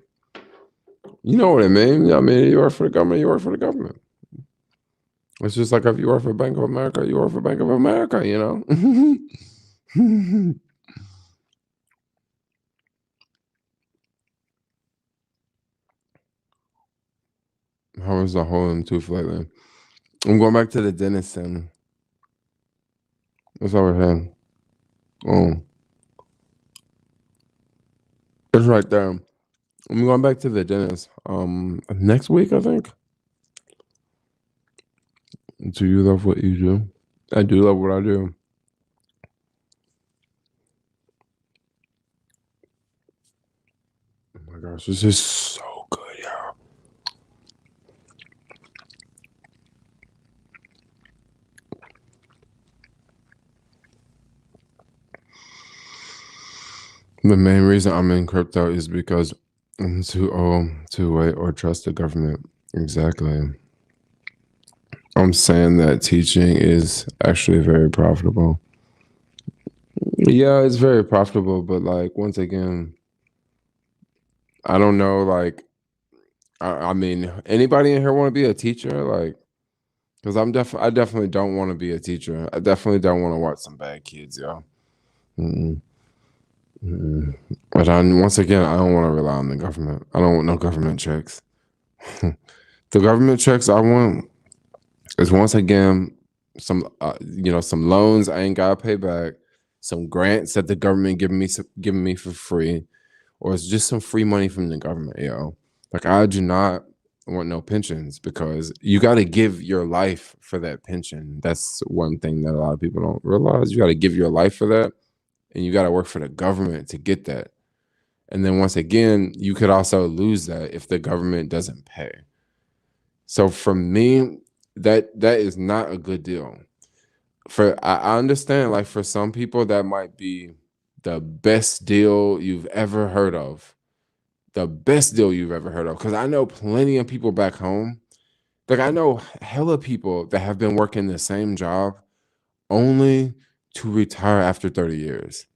you know what I mean? I mean, you work for the government, you work for the government. It's just like if you work for Bank of America, you work for Bank of America, you know? How was the hole in the tooth lately? I'm going back to the dentist and it's over here. Oh. It's right there. I'm going back to the dentist next week, I think. Do you love what you do? I do love what I do. Oh my gosh, this is so good, y'all. The main reason I'm in crypto is because I'm too old to wait or trust the government. Exactly. I'm saying that teaching is actually very profitable. Yeah, it's very profitable, but like once again, I don't know. Like, I mean, anybody in here want to be a teacher? Like, because I definitely don't want to be a teacher. I definitely don't want to watch some bad kids, yo. Mm-mm, mm-mm. But once again, I don't want to rely on the government. I don't want no government checks. The government checks I want is once again some some loans I ain't gotta pay back, some grants that the government giving me for free, or it's just some free money from the government, yo. Like I do not want no pensions because you got to give your life for that pension. That's one thing that a lot of people don't realize. You got to give your life for that, and you got to work for the government to get that. And then once again, you could also lose that if the government doesn't pay. So for me, that is not a good deal. I understand, like for some people, that might be the best deal you've ever heard of. The best deal you've ever heard of. Because I know plenty of people back home. Like I know hella people that have been working the same job only to retire after 30 years.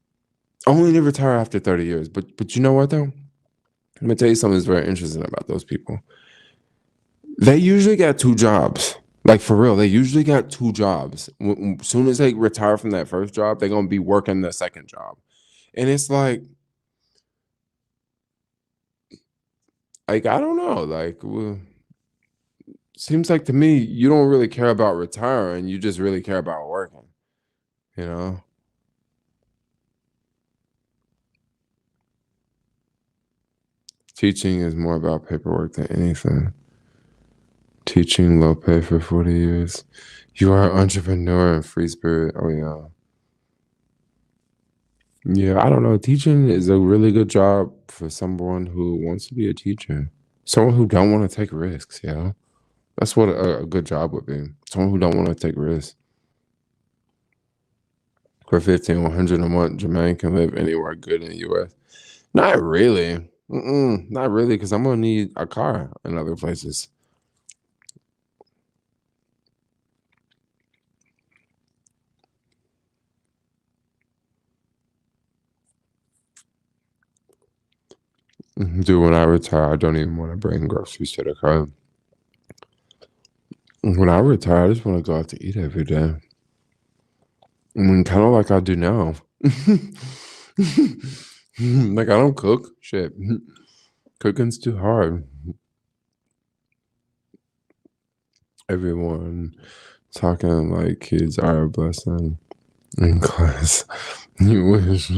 Only to retire after 30 years. But you know what though? I'm gonna tell you something that's very interesting about those people. They usually got two jobs. Like for real, they usually got two jobs. As soon as they retire from that first job, they're gonna be working the second job. And it's like I don't know. Like well, seems like to me you don't really care about retiring. You just really care about working. You know, teaching is more about paperwork than anything. Teaching low pay for 40 years. You are an entrepreneur and free spirit. Oh yeah. Yeah, I don't know. Teaching is a really good job for someone who wants to be a teacher. Someone who don't want to take risks, yeah. That's what a good job would be. Someone who don't want to take risks. For 1,500 a month, Jermaine can live anywhere good in the US. Not really. Not really, because I'm gonna need a car in other places. Dude, when I retire, I don't even want to bring groceries to the car. When I retire, I just want to go out to eat every day. I mean, kind of like I do now. Like I don't cook. Shit, cooking's too hard. Everyone talking like kids are a blessing in class. You wish.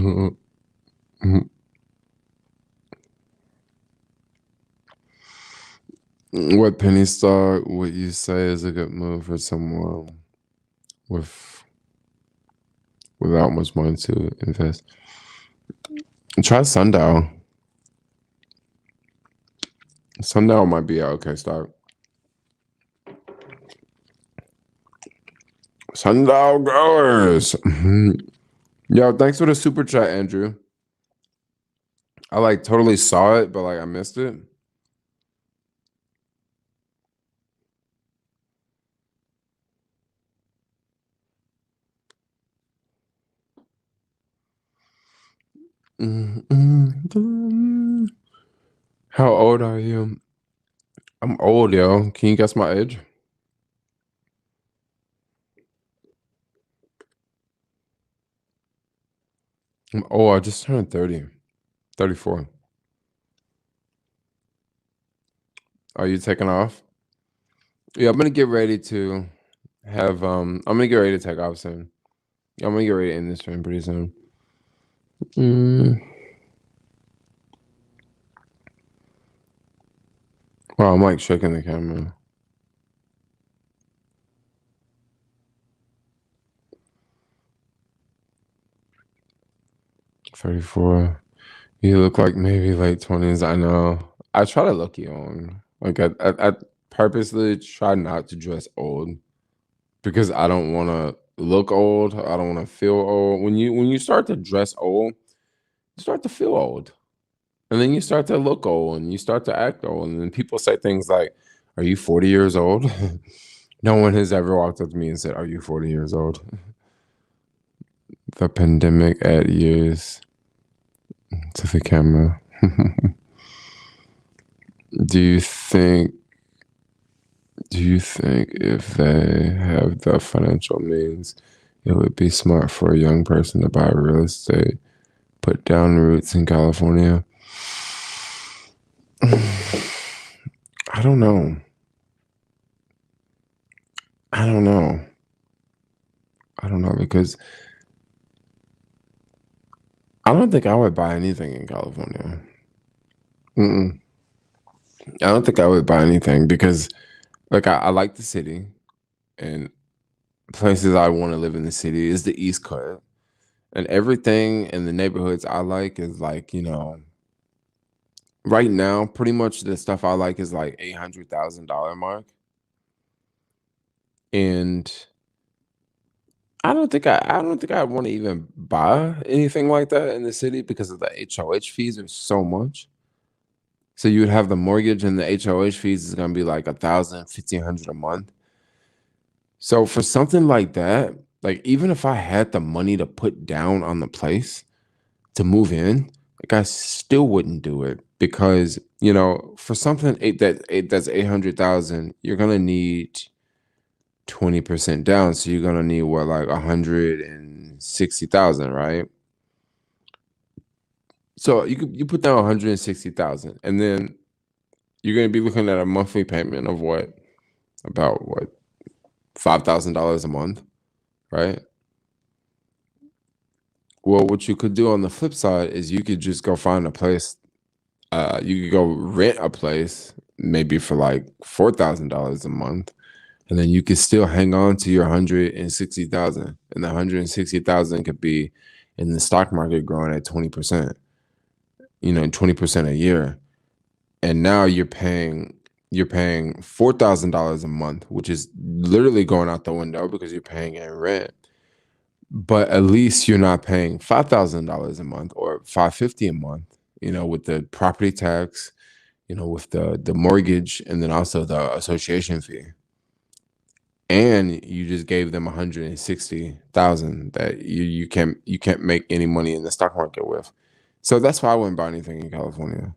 What penny stock would you say is a good move for someone with without much money to invest? Try Sundial. Sundial might be an okay stock. Sundial growers. Yo, thanks for the super chat, Andrew. I like totally saw it, but like I missed it. How old are you? I'm old, yo. Can you guess my age? Oh, I just turned 30. 34. Are you taking off? Yeah, I'm gonna get ready to have I'm gonna get ready to take off soon. I'm gonna get ready to end this stream pretty soon. Mm. Wow, I'm like shaking the camera. 34. You look like maybe late 20s. I know. I try to look young. Like I purposely try not to dress old because I don't want to look old. I don't want to feel old. When you start to dress old, you start to feel old. And then you start to look old and you start to act old. And then people say things like, "Are you 40 years old?" No one has ever walked up to me and said, "Are you 40 years old?" The pandemic add years to the camera. Do you think do you think if they have the financial means, it would be smart for a young person to buy real estate, put down roots in California? I don't know. I don't know. I don't know because I don't think I would buy anything in California. Mm-mm. I don't think I would buy anything because, like, I like the city, and places I want to live in the city is the East Coast, and everything in the neighborhoods I like is like, right now, pretty much the stuff I like is like $800,000 mark, and I don't think I want to even buy anything like that in the city because of the HOH fees are so much. So you would have the mortgage and the HOH fees is gonna be like 1,000, 1,500 a month. So for something like that, like even if I had the money to put down on the place to move in, like I still wouldn't do it because for something that's 800,000, you're gonna need 20% down. So you're gonna need what, like 160,000, right? So you put down 160,000, and then you're gonna be looking at a monthly payment of what, about what, $5,000 a month, right? Well, what you could do on the flip side is you could just go find a place. You could go rent a place maybe for like $4,000 a month, and then you could still hang on to your 160,000, and the 160,000 could be in the stock market growing at 20%, 20% a year, and now you're paying $4,000 a month, which is literally going out the window because you're paying in rent. But at least you're not paying $5,000 a month or 550 a month, with the property tax, with the mortgage, and then also the association fee. And you just gave them 160,000 that you can't make any money in the stock market with. So that's why I wouldn't buy anything in California.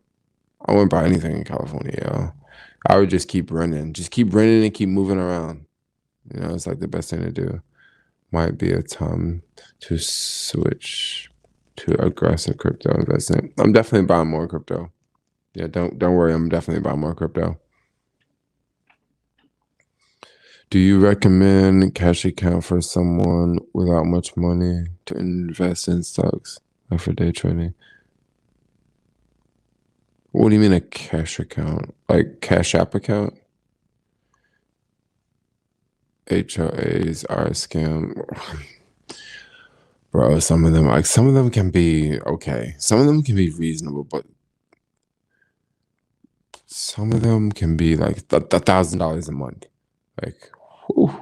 I wouldn't buy anything in California, yo. I would just keep renting. Just keep renting and keep moving around. It's like the best thing to do. Might be a time to switch to aggressive crypto investing. I'm definitely buying more crypto. Yeah, don't worry. I'm definitely buying more crypto. Do you recommend cash account for someone without much money to invest in stocks, like for day trading? What do you mean a cash account? Like Cash App account? HOAs are a scam. Bro, some of them can be okay. Some of them can be reasonable, but some of them can be like $1,000 a month. Like, whew.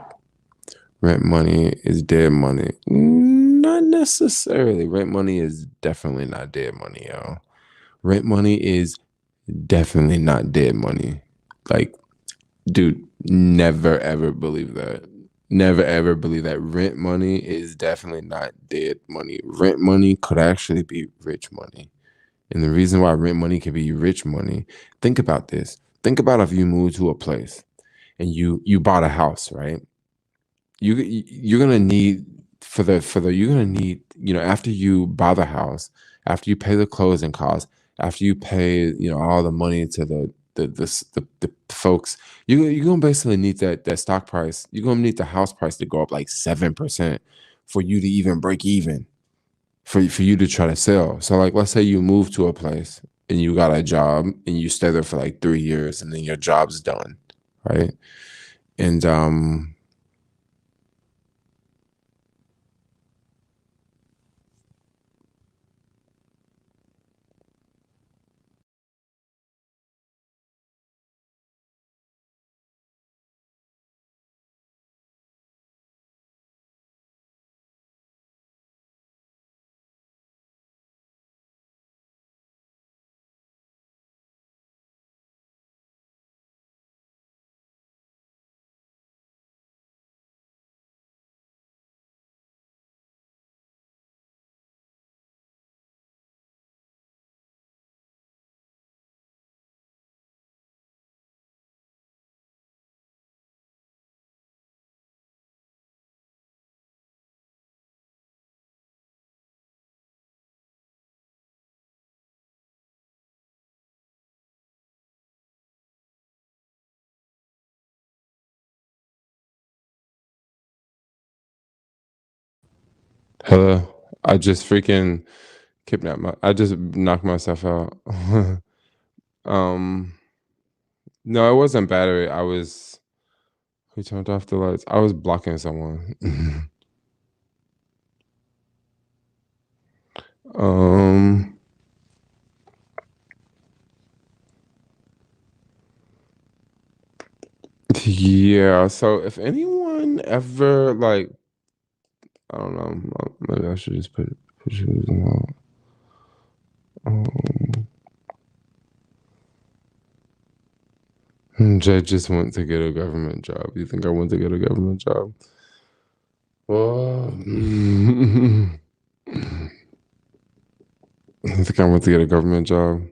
Rent money is dead money. Not necessarily. Rent money is definitely not dead money, yo. Rent money is definitely not dead money. Like, dude, never ever believe that. Never ever believe that. Rent money is definitely not dead money. Rent money could actually be rich money. And the reason why rent money can be rich money, think about this. Think about if you move to a place and you bought a house, right? You're gonna need for the you're gonna need, after you buy the house, after you pay the closing costs, after you pay, all the money to the folks, you're gonna basically need that stock price. You're gonna need the house price to go up like 7% for you to even break even, for you to try to sell. So like, let's say you move to a place and you got a job and you stay there for like 3 years and then your job's done, right? And Hello. I just freaking I just knocked myself out. um no, it wasn't battery. Who turned off the lights? I was blocking someone. um yeah, so if anyone ever like I don't know, maybe I should just put shoes on. Um, Jay just went to get a government job. You think I went to get a government job? Well, I think I went to get a government job.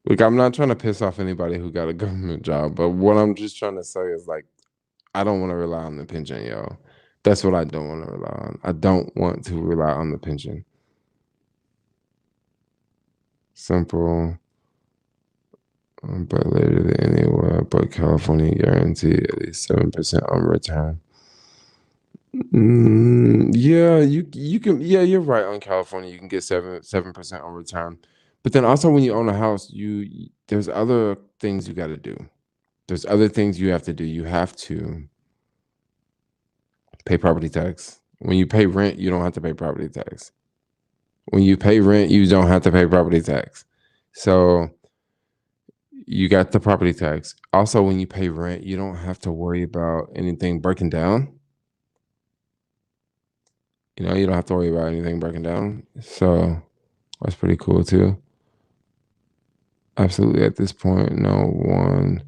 Like, I'm not trying to piss off anybody who got a government job, but what I'm just trying to say is like, I don't want to rely on the pension, yo. That's what I don't want to rely on. I don't want to rely on the pension. Simple, but later than anywhere, but California guaranteed at least 7% on return. Yeah, you can. Yeah, you're right on California. You can get 7% on return, but then also when you own a house, there's other things you got to do. There's other things you have to do. You have to pay property tax. When you pay rent, you don't have to pay property tax. When you pay rent, you don't have to pay property tax. So you got the property tax. Also, when you pay rent, you don't have to worry about anything breaking down. You don't have to worry about anything breaking down. So that's pretty cool too. Absolutely, at this point, no one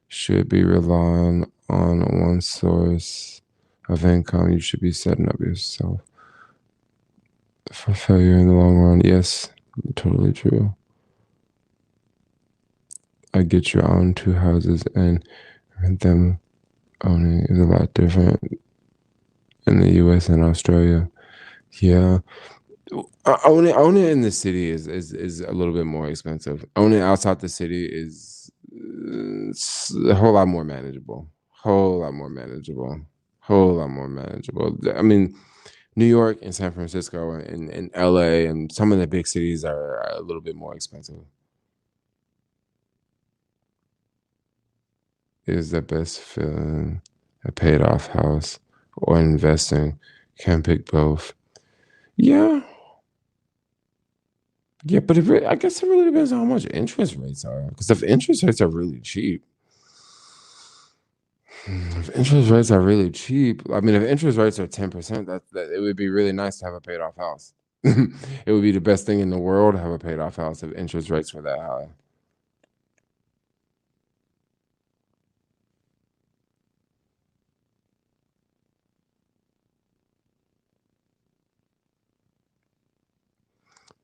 should be relying on one source of income. You should be setting up yourself for failure in the long run. Yes, totally true. I get you own two houses and rent them. Owning is a lot different in the US and Australia. Yeah. Owning in the city is a little bit more expensive. Owning outside the city is a whole lot more manageable. Whole lot more manageable. Whole lot more manageable. I mean, New York and San Francisco and LA and some of the big cities are a little bit more expensive. Is the best feeling a paid off house or investing? Can pick both. Yeah, yeah, but I guess it really depends on how much interest rates are. Because if interest rates are really cheap, if interest rates are really cheap, I mean, if interest rates are 10%, that it would be really nice to have a paid off house. It would be the best thing in the world to have a paid off house if interest rates were that high.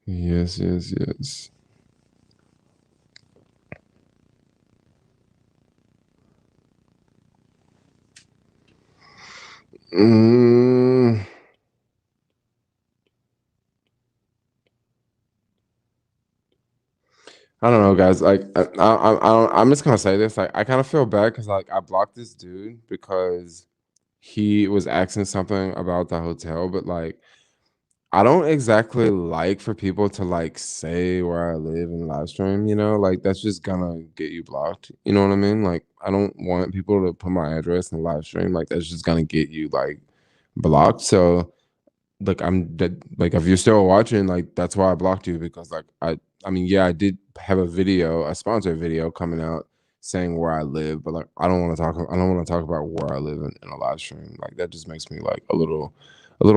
Yes, yes, yes. Mm, I don't know, guys. Like, I'm just gonna say this. Like, I kind of feel bad because like I blocked this dude because he was asking something about the hotel, but like I don't exactly like for people to like say where I live in live stream, like that's just gonna get you blocked. You know what I mean? Like I don't want people to put my address in live stream. Like that's just gonna get you like blocked. So like like if you're still watching, like that's why I blocked you because like I mean yeah, I did have a sponsored video coming out saying where I live, but like I don't want to talk about where I live in a live stream. Like that just makes me like a little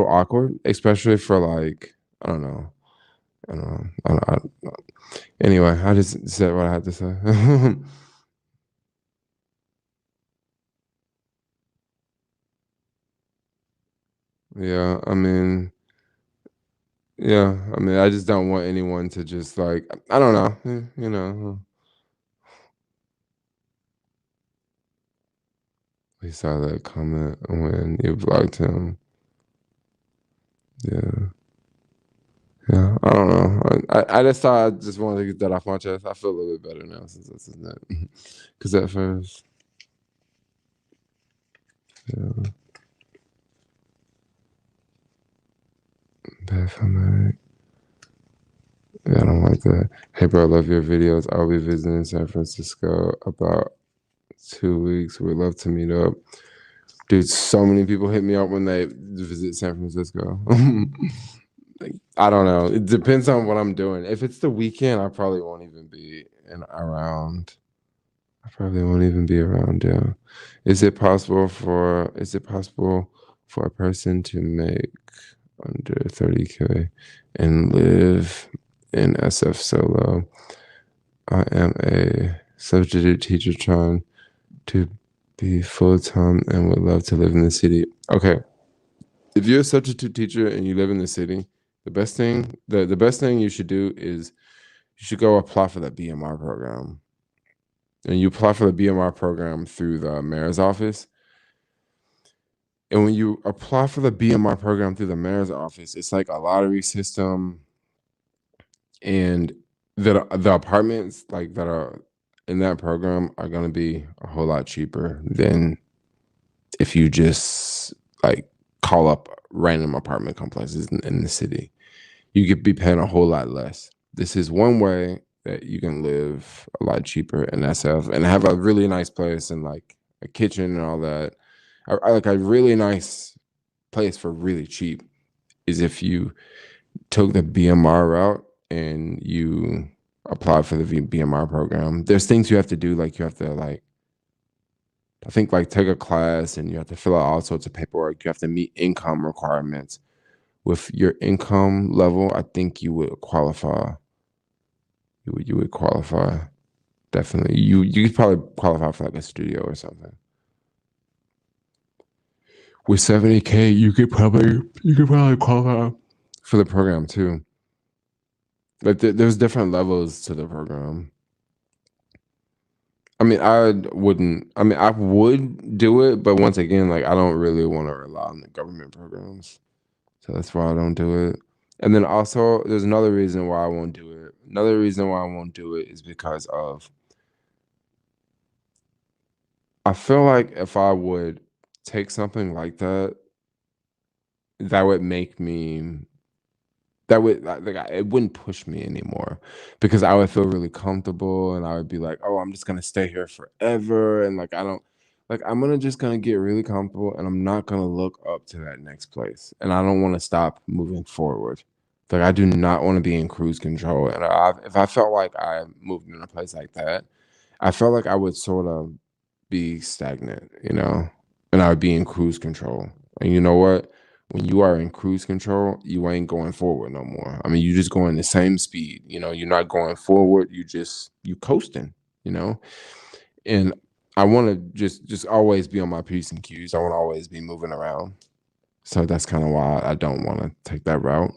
awkward, especially for like I don't know. I don't know. Anyway, I just said what I had to say. Yeah, I mean, I just don't want anyone to just like I don't know, We saw that comment when you blocked him. Yeah. Yeah. I don't know. I just thought I just wanted to get that off my chest. I feel a little bit better now since this is that. Because at first, yeah. Baphomet. Yeah, I don't like that. Hey, bro, I love your videos. I'll be visiting San Francisco about 2 weeks. We'd love to meet up. Dude, so many people hit me up when they visit San Francisco. Like, I don't know. It depends on what I'm doing. If it's the weekend, I probably won't even be around. I probably won't even be around. Yeah. Is it possible for a person to make under 30K and live in SF solo? I am a substitute teacher trying to be full-time and would love to live in the city. Okay. If you're a substitute teacher and you live in the city, the best thing you should do is you should go apply for the BMR program. And you apply for the BMR program through the mayor's office. And when you apply for the BMR program through the mayor's office, it's like a lottery system. And the apartments like that are in that program are going to be a whole lot cheaper than if you just like call up random apartment complexes in the city. You could be paying a whole lot less. This is one way that you can live a lot cheaper in SF and have a really nice place and like a kitchen and all that. I like a really nice place for really cheap is if you took the BMR route and you applied for the BMR program. There's things you have to do, like you have to like I think like take a class and you have to fill out all sorts of paperwork. You have to meet income requirements. With your income level, I think you would qualify. You would qualify. Definitely. You could probably qualify for like a studio or something. With 70K, you could probably qualify for the program too. But there's different levels to the program. I mean, I would do it, but once again, like I don't really want to rely on the government programs. So that's why I don't do it. And then also there's another reason why I won't do it. Another reason why I won't do it is because of I feel like if I would take something like that, that would make me that would like it wouldn't push me anymore because I would feel really comfortable and I would be like, oh, I'm just gonna stay here forever and like I don't like I'm gonna just gonna get really comfortable and I'm not gonna look up to that next place and I don't want to stop moving forward. Like I do not want to be in cruise control and if I felt like I moved in a place like that, I felt like I would sort of be stagnant, and I would be in cruise control. And you know what? When you are in cruise control, you ain't going forward no more. I mean, you just going the same speed. You're not going forward. You coasting. You know, and I want to just always be on my P's and Q's. I want to always be moving around. So that's kind of why I don't want to take that route.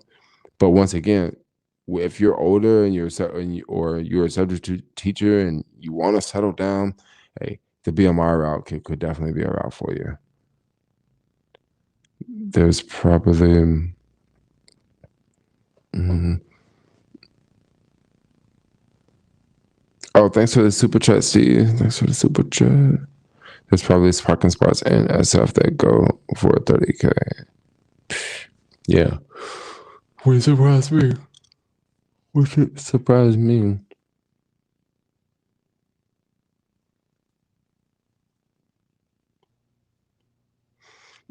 But once again, if you're older and or you're a substitute teacher and you want to settle down, hey, the BMR route could definitely be a route for you. There's probably Oh, thanks for the super chat, Steve. Thanks for the super chat. There's probably parking spots in SF that go for 30K. Yeah. Would surprise me. Would surprise me.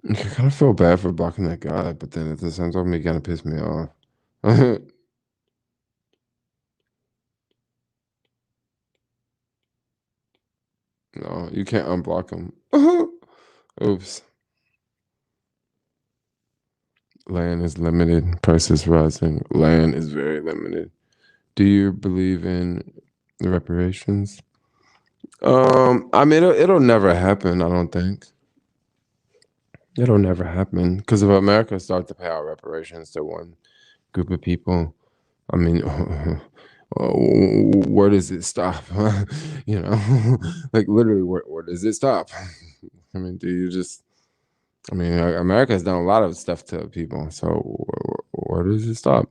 I kind of feel bad for blocking that guy, but then at the same time, it kind of pissed me off. No, you can't unblock him. Oops. Land is limited. Prices rising. Land is very limited. Do you believe in reparations? I mean, it'll never happen. I don't think it'll never happen because if America starts to pay out reparations to one group of people, I mean, where does it stop? Like literally, where does it stop? I mean, America has done a lot of stuff to people, so where does it stop?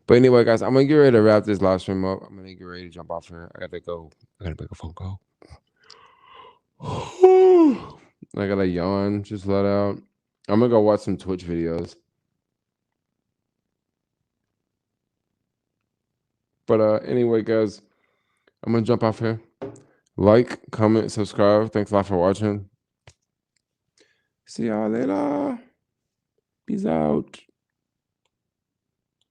But anyway, guys, I'm gonna get ready to wrap this live stream up. I'm gonna get ready to jump off here. I gotta go. I gotta make a phone call. I gotta yawn, just let out. I'm gonna go watch some Twitch videos. But anyway, guys, I'm gonna jump off here. Like, comment, subscribe. Thanks a lot for watching. See y'all later. Peace out.